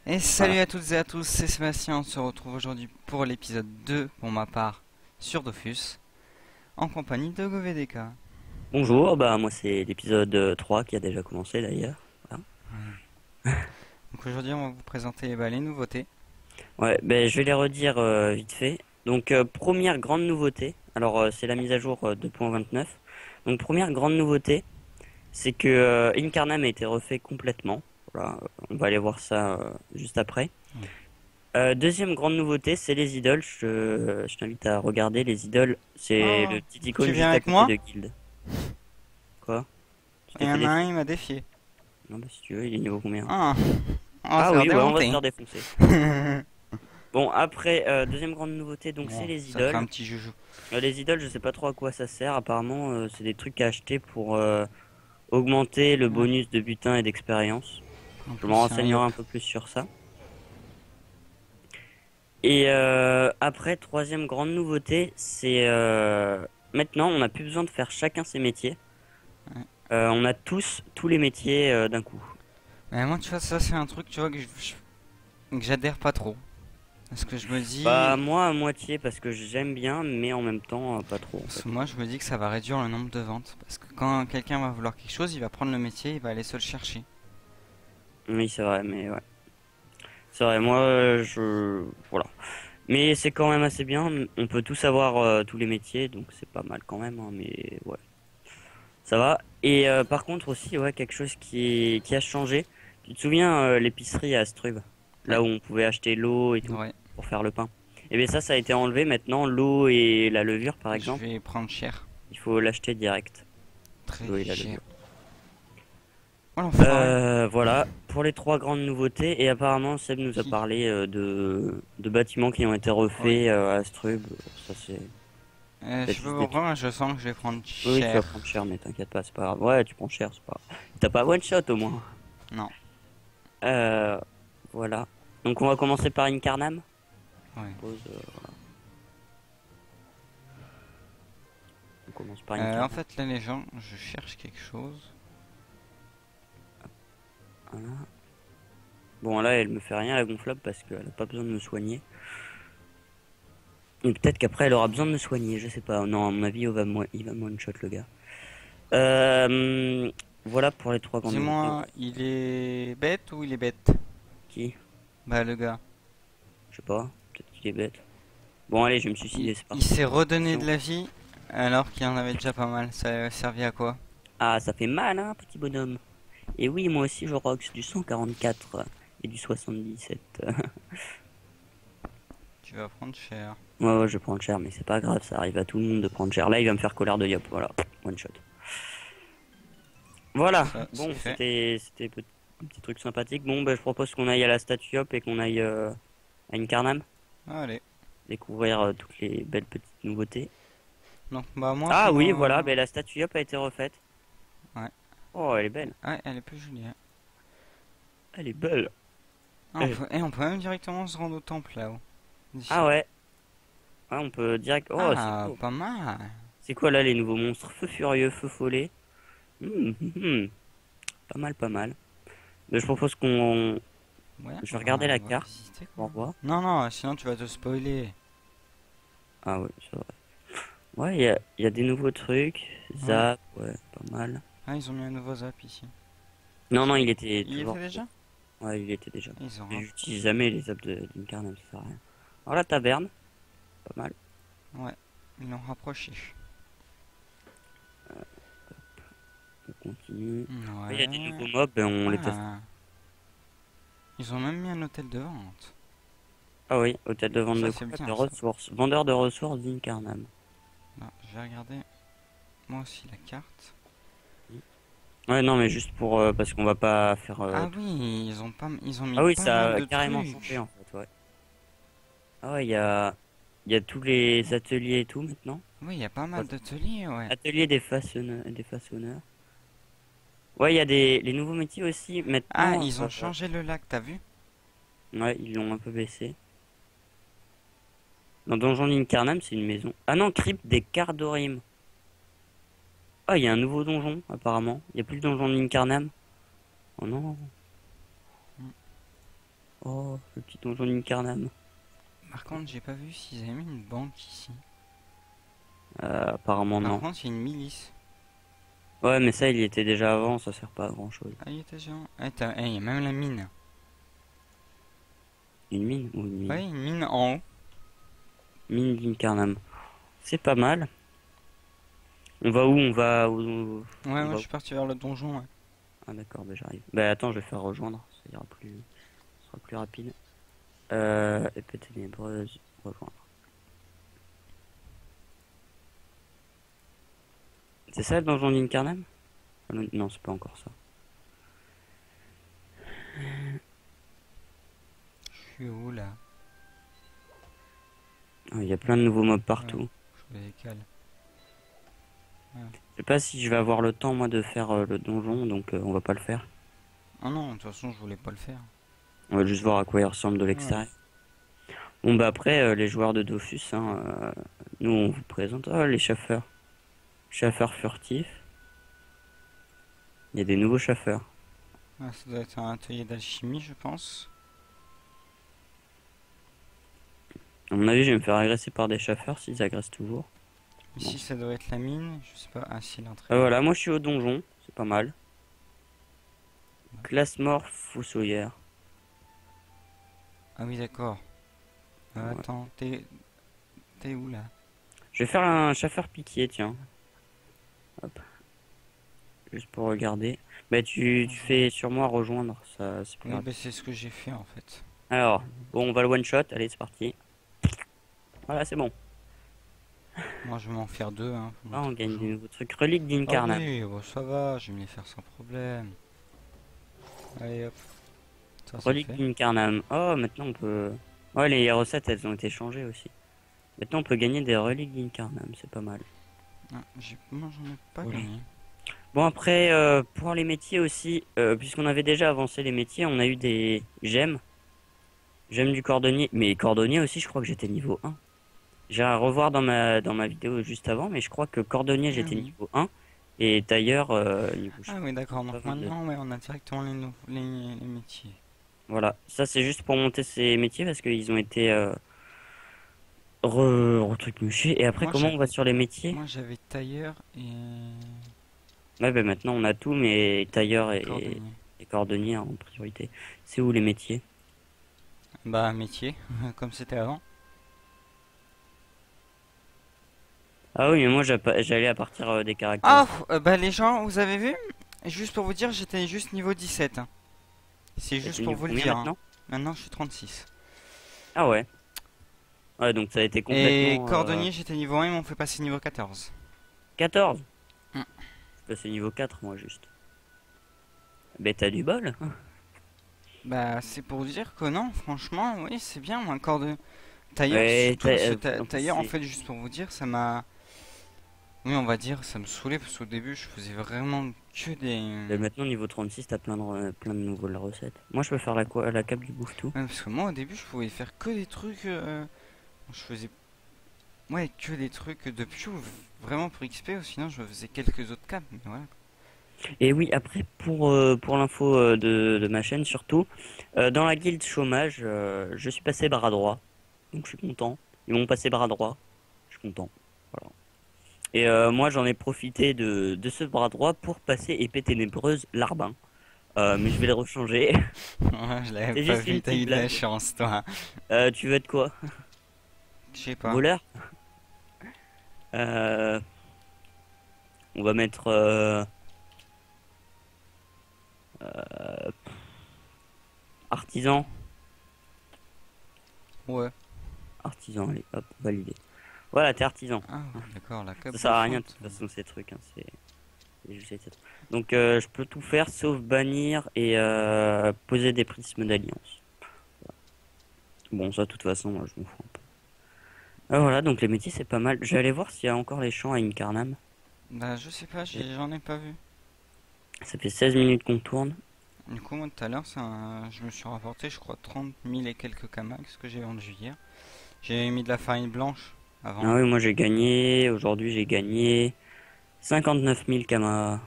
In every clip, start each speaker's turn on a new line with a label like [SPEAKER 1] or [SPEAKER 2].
[SPEAKER 1] Et salut
[SPEAKER 2] Voilà.
[SPEAKER 1] à toutes et à tous, c'est Sébastien. On se retrouve aujourd'hui pour l'épisode 2, pour ma part, sur Dofus, en compagnie de GoVDK.
[SPEAKER 2] Bonjour, bah moi c'est l'épisode 3 qui a déjà commencé d'ailleurs. Voilà.
[SPEAKER 1] Donc aujourd'hui, on va vous présenter les nouveautés.
[SPEAKER 2] Ouais, ben je vais les redire vite fait. Donc première grande nouveauté, alors c'est la mise à jour 2.29. Donc première grande nouveauté, c'est que Incarnam a été refait complètement. Voilà, on va aller voir ça juste après.
[SPEAKER 1] Ouais.
[SPEAKER 2] Deuxième grande nouveauté, c'est les idoles. Je t'invite à regarder les idoles. C'est
[SPEAKER 1] Oh,
[SPEAKER 2] le petit
[SPEAKER 1] tu
[SPEAKER 2] icône
[SPEAKER 1] viens
[SPEAKER 2] juste à
[SPEAKER 1] avec
[SPEAKER 2] côté
[SPEAKER 1] moi?
[SPEAKER 2] de Guild. Quoi? Tu
[SPEAKER 1] Il
[SPEAKER 2] t'es
[SPEAKER 1] y
[SPEAKER 2] fait
[SPEAKER 1] en a un,
[SPEAKER 2] défier?
[SPEAKER 1] il m'a défié.
[SPEAKER 2] Non, bah si tu veux, il est niveau combien?
[SPEAKER 1] Ah, on va se
[SPEAKER 2] Ah
[SPEAKER 1] faire
[SPEAKER 2] oui, ouais, on va se
[SPEAKER 1] démonter.
[SPEAKER 2] faire défoncer. Bon, après, deuxième grande nouveauté, donc c'est
[SPEAKER 1] Bon,
[SPEAKER 2] les
[SPEAKER 1] ça fera un
[SPEAKER 2] idoles.
[SPEAKER 1] petit joujou.
[SPEAKER 2] Les idoles, je sais pas trop à quoi ça sert. Apparemment, c'est des trucs à acheter pour augmenter le
[SPEAKER 1] Ouais.
[SPEAKER 2] bonus de butin et d'expérience.
[SPEAKER 1] En
[SPEAKER 2] Je me
[SPEAKER 1] plus, il y a un
[SPEAKER 2] renseignerai
[SPEAKER 1] yop.
[SPEAKER 2] un peu plus sur ça. Et après, troisième grande nouveauté, c'est maintenant, on n'a plus besoin de faire chacun ses métiers.
[SPEAKER 1] Ouais.
[SPEAKER 2] On a tous les métiers d'un coup.
[SPEAKER 1] Mais moi, tu vois, ça, c'est un truc, tu vois, que j'adhère pas trop. Parce que je me
[SPEAKER 2] Bah
[SPEAKER 1] dis.
[SPEAKER 2] moi à moitié parce que j'aime bien, mais en même temps pas trop en
[SPEAKER 1] Parce
[SPEAKER 2] fait.
[SPEAKER 1] que moi, je me dis que ça va réduire le nombre de ventes. Parce que quand quelqu'un va vouloir quelque chose, il va prendre le métier, il va aller se le chercher.
[SPEAKER 2] Oui, c'est vrai, mais ouais. C'est vrai, moi, voilà. Mais c'est quand même assez bien. On peut tous avoir tous les métiers, donc c'est pas mal quand même, hein, mais ouais, ça va. Et par contre aussi, ouais, quelque chose qui a changé. Tu te souviens l'épicerie à Astrub,
[SPEAKER 1] Ouais,
[SPEAKER 2] là où on pouvait acheter l'eau et tout
[SPEAKER 1] ouais.
[SPEAKER 2] pour faire le pain. Et bien ça a été enlevé maintenant. L'eau et la levure, par
[SPEAKER 1] Je
[SPEAKER 2] exemple,
[SPEAKER 1] vais prendre cher.
[SPEAKER 2] il faut l'acheter direct.
[SPEAKER 1] Très
[SPEAKER 2] L'eau et la
[SPEAKER 1] cher.
[SPEAKER 2] levure.
[SPEAKER 1] Oh l'enfoiré.
[SPEAKER 2] Voilà pour les trois grandes nouveautés. Et apparemment, Seb nous a
[SPEAKER 1] Qui?
[SPEAKER 2] parlé de bâtiments qui ont été
[SPEAKER 1] Oui.
[SPEAKER 2] refaits à Astrub. Ça,
[SPEAKER 1] Je
[SPEAKER 2] c'est
[SPEAKER 1] sais pas
[SPEAKER 2] juste des
[SPEAKER 1] pourquoi,
[SPEAKER 2] trucs.
[SPEAKER 1] mais je sens que je vais prendre
[SPEAKER 2] Oui, oui, tu vas
[SPEAKER 1] cher.
[SPEAKER 2] prendre cher, mais t'inquiète pas, c'est pas grave. Ouais, tu prends cher, c'est pas grave. T'as pas one shot au moins.
[SPEAKER 1] Non.
[SPEAKER 2] Euh, voilà. Donc, on va commencer par Incarnam. Je
[SPEAKER 1] Ouais.
[SPEAKER 2] suppose, on commence par
[SPEAKER 1] En
[SPEAKER 2] Incarnam.
[SPEAKER 1] fait, là, les gens, je cherche quelque chose.
[SPEAKER 2] Voilà. Bon, là, elle me fait rien, la gonflable, parce qu'elle a pas besoin de me soigner. Et peut-être qu'après, elle aura besoin de me soigner, je sais pas. Non, à mon avis, il va me one shot, le gars. Euh, voilà pour les trois grandes nouveautés.
[SPEAKER 1] Dis-moi,
[SPEAKER 2] Ouais.
[SPEAKER 1] il est bête ou il est bête?
[SPEAKER 2] Qui?
[SPEAKER 1] Bah, le gars.
[SPEAKER 2] Je sais pas. Peut-être qu'il est bête. Bon, allez, je vais me
[SPEAKER 1] Il,
[SPEAKER 2] suicider, c'est
[SPEAKER 1] il
[SPEAKER 2] parti.
[SPEAKER 1] s'est redonné de
[SPEAKER 2] Attention.
[SPEAKER 1] la vie alors qu'il en avait déjà pas mal. Ça a servi à quoi?
[SPEAKER 2] Ah, ça fait mal, hein, petit bonhomme. Et oui, moi aussi, je rox du 144 et du 77.
[SPEAKER 1] Tu vas prendre cher.
[SPEAKER 2] Ouais, ouais, je prends cher, mais c'est pas grave, ça arrive à tout le monde de prendre cher. Là, il va me faire colère de yop, voilà, one shot. Voilà,
[SPEAKER 1] Ça, c'est
[SPEAKER 2] bon,
[SPEAKER 1] fait.
[SPEAKER 2] un petit truc sympathique. Bon, bah, je propose qu'on aille à la statue Hop et qu'on aille à Incarnam,
[SPEAKER 1] Allez.
[SPEAKER 2] découvrir toutes les belles petites nouveautés.
[SPEAKER 1] Donc, bah, moi,
[SPEAKER 2] Ah
[SPEAKER 1] pour.
[SPEAKER 2] oui, voilà, bah, la statue Hop a été refaite.
[SPEAKER 1] Ouais.
[SPEAKER 2] Oh, elle est belle.
[SPEAKER 1] Ouais, elle est plus jolie, hein.
[SPEAKER 2] Elle est belle.
[SPEAKER 1] Ah,
[SPEAKER 2] Elle-
[SPEAKER 1] on peut même directement se rendre au temple là-haut. D'ici.
[SPEAKER 2] Ah ouais, ouais, on peut direct. Oh, c'est
[SPEAKER 1] Ah,
[SPEAKER 2] beau.
[SPEAKER 1] pas mal.
[SPEAKER 2] C'est quoi là les nouveaux monstres? Feu furieux, feu follet. Pas mal, pas mal. Mais je propose qu'on.
[SPEAKER 1] Ouais,
[SPEAKER 2] Je vais regarder la
[SPEAKER 1] on va
[SPEAKER 2] carte
[SPEAKER 1] visiter quoi.
[SPEAKER 2] pour voir.
[SPEAKER 1] Non, non, sinon tu vas te spoiler.
[SPEAKER 2] Ah ouais, c'est vrai. Ouais, il y a des nouveaux trucs.
[SPEAKER 1] Ouais.
[SPEAKER 2] Zap, ouais, pas mal.
[SPEAKER 1] Ah, ils ont mis un nouveau zap ici.
[SPEAKER 2] Non, non, il était
[SPEAKER 1] Il y
[SPEAKER 2] toujours.
[SPEAKER 1] était déjà?
[SPEAKER 2] Ouais, il était déjà.
[SPEAKER 1] Ils ont
[SPEAKER 2] J'utilise
[SPEAKER 1] raccourci.
[SPEAKER 2] jamais les zaps d'Incarnate, ça sert à rien. Alors la taverne, pas mal.
[SPEAKER 1] Ouais, ils l'ont rapproché.
[SPEAKER 2] On continue. Ouais, il y a des
[SPEAKER 1] Ouais.
[SPEAKER 2] nouveaux mobs, ben on les teste.
[SPEAKER 1] Ah, ils ont même mis un hôtel de vente.
[SPEAKER 2] Ah oui, hôtel de vente
[SPEAKER 1] Ça,
[SPEAKER 2] de
[SPEAKER 1] c'est
[SPEAKER 2] quoi? De
[SPEAKER 1] bien ça.
[SPEAKER 2] ressources. Vendeur de ressources d'Incarnam.
[SPEAKER 1] Non, je vais regarder moi aussi la carte.
[SPEAKER 2] Ouais, non, mais juste pour. Parce qu'on va pas faire.
[SPEAKER 1] Ah oui, ils ont mis
[SPEAKER 2] Ah oui,
[SPEAKER 1] pas mal
[SPEAKER 2] ça a
[SPEAKER 1] de
[SPEAKER 2] carrément changé
[SPEAKER 1] trucs.
[SPEAKER 2] en fait, ouais. Ah ouais, il y a tous les ateliers et tout maintenant.
[SPEAKER 1] Oui, il y a pas
[SPEAKER 2] Ouais.
[SPEAKER 1] mal d'ateliers, ouais.
[SPEAKER 2] Atelier des façonneurs. Ouais, il y a les nouveaux métiers aussi
[SPEAKER 1] Ah,
[SPEAKER 2] maintenant.
[SPEAKER 1] ils ont changé le lac, t'as vu?
[SPEAKER 2] Ouais, ils l'ont un peu baissé. Dans Donjon d'Incarnam, c'est une maison. Ah non, crypte des Cardorim. Ah, il y a un nouveau donjon apparemment. Il y a plus le donjon d'Incarnam. Oh non. Oh, le petit donjon d'Incarnam.
[SPEAKER 1] Par contre, j'ai pas vu s'ils avaient mis une banque ici.
[SPEAKER 2] Apparemment
[SPEAKER 1] Par
[SPEAKER 2] non.
[SPEAKER 1] contre, il y a une milice.
[SPEAKER 2] Ouais, mais ça, il y était déjà avant, ça sert pas à grand chose.
[SPEAKER 1] Ah, il était géant. Ah, il y a même la mine.
[SPEAKER 2] Une mine ou une mine?
[SPEAKER 1] Ouais, une mine en haut.
[SPEAKER 2] Mine d'Incarnam. C'est pas mal. On va où? On va où?
[SPEAKER 1] Ouais,
[SPEAKER 2] On
[SPEAKER 1] moi
[SPEAKER 2] va
[SPEAKER 1] je
[SPEAKER 2] où?
[SPEAKER 1] suis parti vers le donjon. Ouais.
[SPEAKER 2] Ah d'accord, bah j'arrive. Bah attends, je vais faire rejoindre, ça ira plus, ce sera plus rapide. Épée ténébreuse, rejoindre. C'est ça le donjon d'Incarnam? Ah, non, c'est pas encore ça.
[SPEAKER 1] Je suis où là?
[SPEAKER 2] Ah, il y a plein de nouveaux mobs
[SPEAKER 1] Ouais,
[SPEAKER 2] partout.
[SPEAKER 1] je me décale.
[SPEAKER 2] Je sais pas si je vais avoir le temps moi de faire le donjon, donc on va pas le faire.
[SPEAKER 1] Ah non, de toute façon, je voulais pas le faire.
[SPEAKER 2] On va juste voir à quoi il ressemble de
[SPEAKER 1] Ouais.
[SPEAKER 2] l'extérieur. Bon bah après, les joueurs de Dofus, hein, nous on vous présente les chaffeurs. Chaffeurs furtifs. Il y a des nouveaux chaffeurs.
[SPEAKER 1] Ah, ça doit être un atelier d'alchimie, je pense.
[SPEAKER 2] À mon avis, je vais me faire agresser par des chaffeurs s'ils agressent toujours. Bon.
[SPEAKER 1] Ici, ça doit être la mine. Je sais pas. Ah, si, l'entrée.
[SPEAKER 2] Voilà, moi je suis au donjon, c'est pas mal. Classe mort fossoyeur.
[SPEAKER 1] Ah oui, d'accord.
[SPEAKER 2] Ouais.
[SPEAKER 1] Attends, t'es où là?
[SPEAKER 2] Je vais faire un chaffeur piquier, tiens. Hop. Juste pour regarder. Bah tu fais sur moi rejoindre, ça c'est plus
[SPEAKER 1] Oui,
[SPEAKER 2] rapide.
[SPEAKER 1] bah, c'est ce que j'ai fait en fait.
[SPEAKER 2] Alors, bon on va le one shot, allez c'est parti. Voilà c'est bon.
[SPEAKER 1] Moi, je vais m'en faire deux. Hein, pour
[SPEAKER 2] Ah, on
[SPEAKER 1] notre
[SPEAKER 2] gagne des
[SPEAKER 1] donjon.
[SPEAKER 2] nouveaux trucs. Relique
[SPEAKER 1] Ah
[SPEAKER 2] d'Incarnam.
[SPEAKER 1] oui, bon, ça va. Je vais me les faire sans problème. Allez hop. Ça, c'est
[SPEAKER 2] Relique
[SPEAKER 1] fait.
[SPEAKER 2] d'Incarnam. Oh maintenant on peut... Ouais les recettes elles ont été changées aussi. Maintenant on peut gagner des reliques d'Incarnam, c'est pas mal.
[SPEAKER 1] Ah, moi, j'en ai pas
[SPEAKER 2] Voilà.
[SPEAKER 1] gagné.
[SPEAKER 2] Bon après pour les métiers aussi, puisqu'on avait déjà avancé les métiers, on a eu des gemmes. Gemmes du cordonnier. Mais cordonnier aussi je crois que j'étais niveau 1. J'ai à revoir dans ma vidéo juste avant, mais je crois que cordonnier
[SPEAKER 1] Ah
[SPEAKER 2] j'étais
[SPEAKER 1] oui.
[SPEAKER 2] niveau 1 et tailleur niveau
[SPEAKER 1] Ah oui, d'accord.
[SPEAKER 2] pas
[SPEAKER 1] Donc
[SPEAKER 2] 22.
[SPEAKER 1] maintenant, ouais, on a directement les métiers.
[SPEAKER 2] Voilà, ça c'est juste pour monter ces métiers parce qu'ils ont été retrucmuchés. Et après
[SPEAKER 1] Moi,
[SPEAKER 2] comment on va sur les métiers?
[SPEAKER 1] moi, j'avais tailleur
[SPEAKER 2] Ouais ben maintenant on a tout mais tailleur
[SPEAKER 1] et
[SPEAKER 2] et,
[SPEAKER 1] cordonnier.
[SPEAKER 2] et cordonnier en priorité. C'est où les métiers?
[SPEAKER 1] Bah, métier, comme c'était avant.
[SPEAKER 2] Ah oui mais moi j'allais à partir des
[SPEAKER 1] Ah,
[SPEAKER 2] caractéristiques.
[SPEAKER 1] bah, les gens, vous avez vu? Juste pour vous dire, j'étais juste niveau 17. Hein. C'est
[SPEAKER 2] Et
[SPEAKER 1] juste
[SPEAKER 2] t'es
[SPEAKER 1] pour
[SPEAKER 2] niveau
[SPEAKER 1] vous le
[SPEAKER 2] combien
[SPEAKER 1] dire. Hein.
[SPEAKER 2] maintenant?
[SPEAKER 1] Maintenant, je suis 36.
[SPEAKER 2] Ah ouais. Ouais donc ça a été
[SPEAKER 1] Et
[SPEAKER 2] complètement
[SPEAKER 1] cordonnier, j'étais niveau 1, ils m'ont fait passer niveau 14.
[SPEAKER 2] 14.
[SPEAKER 1] Hmm.
[SPEAKER 2] Je suis niveau 4 moi juste. Ben t'as du bol.
[SPEAKER 1] Bah, c'est pour dire que non, franchement, oui, c'est bien, moi, cordonnier. Tailleur,
[SPEAKER 2] Ouais,
[SPEAKER 1] surtout, parce que
[SPEAKER 2] en plus,
[SPEAKER 1] tailleur, en fait, juste pour vous dire, ça m'a. Oui, on va dire, ça me saoulait, parce qu'au début, je faisais vraiment que des.
[SPEAKER 2] maintenant, niveau 36, t'as plein de nouvelles recettes. Moi, je peux faire la cape du bouffe-tout.
[SPEAKER 1] Ouais, parce que moi, au début, je pouvais faire que des trucs. Je faisais. Ouais, que des trucs de Piou, vraiment pour XP, ou sinon, je faisais quelques autres caps, mais voilà.
[SPEAKER 2] Et oui, après, pour l'info de ma chaîne, surtout, dans la guilde chômage, je suis passé bras droit. Donc, je suis content. Ils m'ont passé bras droit. Je suis content. Voilà. Et moi, j'en ai profité de ce bras droit pour passer épée ténébreuse larbin. Mais je vais le rechanger.
[SPEAKER 1] Ouais, je l'avais
[SPEAKER 2] C'est
[SPEAKER 1] pas
[SPEAKER 2] juste
[SPEAKER 1] vu,
[SPEAKER 2] une
[SPEAKER 1] t'as
[SPEAKER 2] petite
[SPEAKER 1] eu de la
[SPEAKER 2] blague.
[SPEAKER 1] chance, toi.
[SPEAKER 2] Tu veux être quoi?
[SPEAKER 1] Je sais pas.
[SPEAKER 2] Voleur? Euh, on va mettre artisan.
[SPEAKER 1] Ouais.
[SPEAKER 2] Artisan, allez, hop, validé. Voilà, t'es artisan.
[SPEAKER 1] Ah, d'accord, la cape
[SPEAKER 2] Ça sert à rien de
[SPEAKER 1] bouffante.
[SPEAKER 2] toute façon ces trucs. Hein, donc je peux tout faire sauf bannir et poser des prismes d'alliance. Bon, ça de toute façon, moi, je m'en fous un peu. Voilà, donc les métiers c'est pas mal. Je vais aller voir s'il y a encore les champs à Incarnam.
[SPEAKER 1] Bah, je sais pas, j'en ai pas vu.
[SPEAKER 2] Ça fait 16 minutes qu'on tourne.
[SPEAKER 1] Du coup, moi tout à l'heure, je me suis rapporté, je crois, 30 000 et quelques Kamax que j'ai vendu hier. J'ai mis de la farine blanche avant.
[SPEAKER 2] Ah oui, moi j'ai gagné. Aujourd'hui j'ai gagné 59 000 Kama.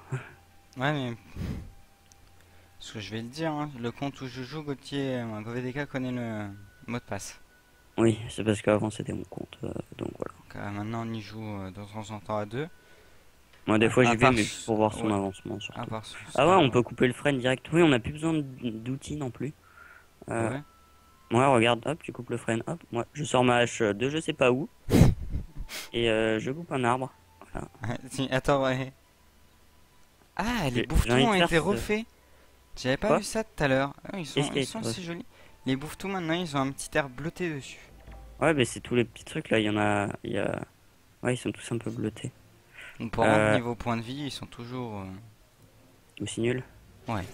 [SPEAKER 1] Ouais, mais Parce que je vais le dire, hein, le compte où je joue, Gauthier, GoVDK connaît le mot de passe.
[SPEAKER 2] Oui, c'est parce qu'avant c'était mon compte, donc voilà.
[SPEAKER 1] Donc, maintenant on y joue de temps en temps à deux.
[SPEAKER 2] Moi des fois
[SPEAKER 1] À
[SPEAKER 2] j'y vais,
[SPEAKER 1] part,
[SPEAKER 2] mais juste pour voir son
[SPEAKER 1] ouais,
[SPEAKER 2] avancement
[SPEAKER 1] à
[SPEAKER 2] surtout.
[SPEAKER 1] part ce
[SPEAKER 2] Ah ouais,
[SPEAKER 1] score,
[SPEAKER 2] on peut couper le frein direct. Oui, on n'a plus besoin d'outils non plus.
[SPEAKER 1] ah
[SPEAKER 2] Euh,
[SPEAKER 1] ouais.
[SPEAKER 2] ouais, regarde, hop, tu coupes le frein, hop. Moi, je sors ma hache de je sais pas où et je coupe un arbre. Voilà.
[SPEAKER 1] Attends, ouais. Ah, les
[SPEAKER 2] J'ai
[SPEAKER 1] bouffetons
[SPEAKER 2] envie de
[SPEAKER 1] ont
[SPEAKER 2] faire
[SPEAKER 1] été
[SPEAKER 2] ce.
[SPEAKER 1] refaits. J'avais pas
[SPEAKER 2] Quoi?
[SPEAKER 1] vu ça tout à l'heure. Ah,
[SPEAKER 2] Qu'est-ce qui a
[SPEAKER 1] ils
[SPEAKER 2] été
[SPEAKER 1] sont assez
[SPEAKER 2] refait?
[SPEAKER 1] jolis. Les bouffetons maintenant, ils ont un petit air bleuté dessus.
[SPEAKER 2] Ouais, mais c'est tous les petits trucs là. Il y en a, il y a. Ouais, ils sont tous un peu bleutés.
[SPEAKER 1] Donc, pour moi,
[SPEAKER 2] Euh,
[SPEAKER 1] niveau point de vie, ils sont toujours.
[SPEAKER 2] Aussi nul.
[SPEAKER 1] Ouais,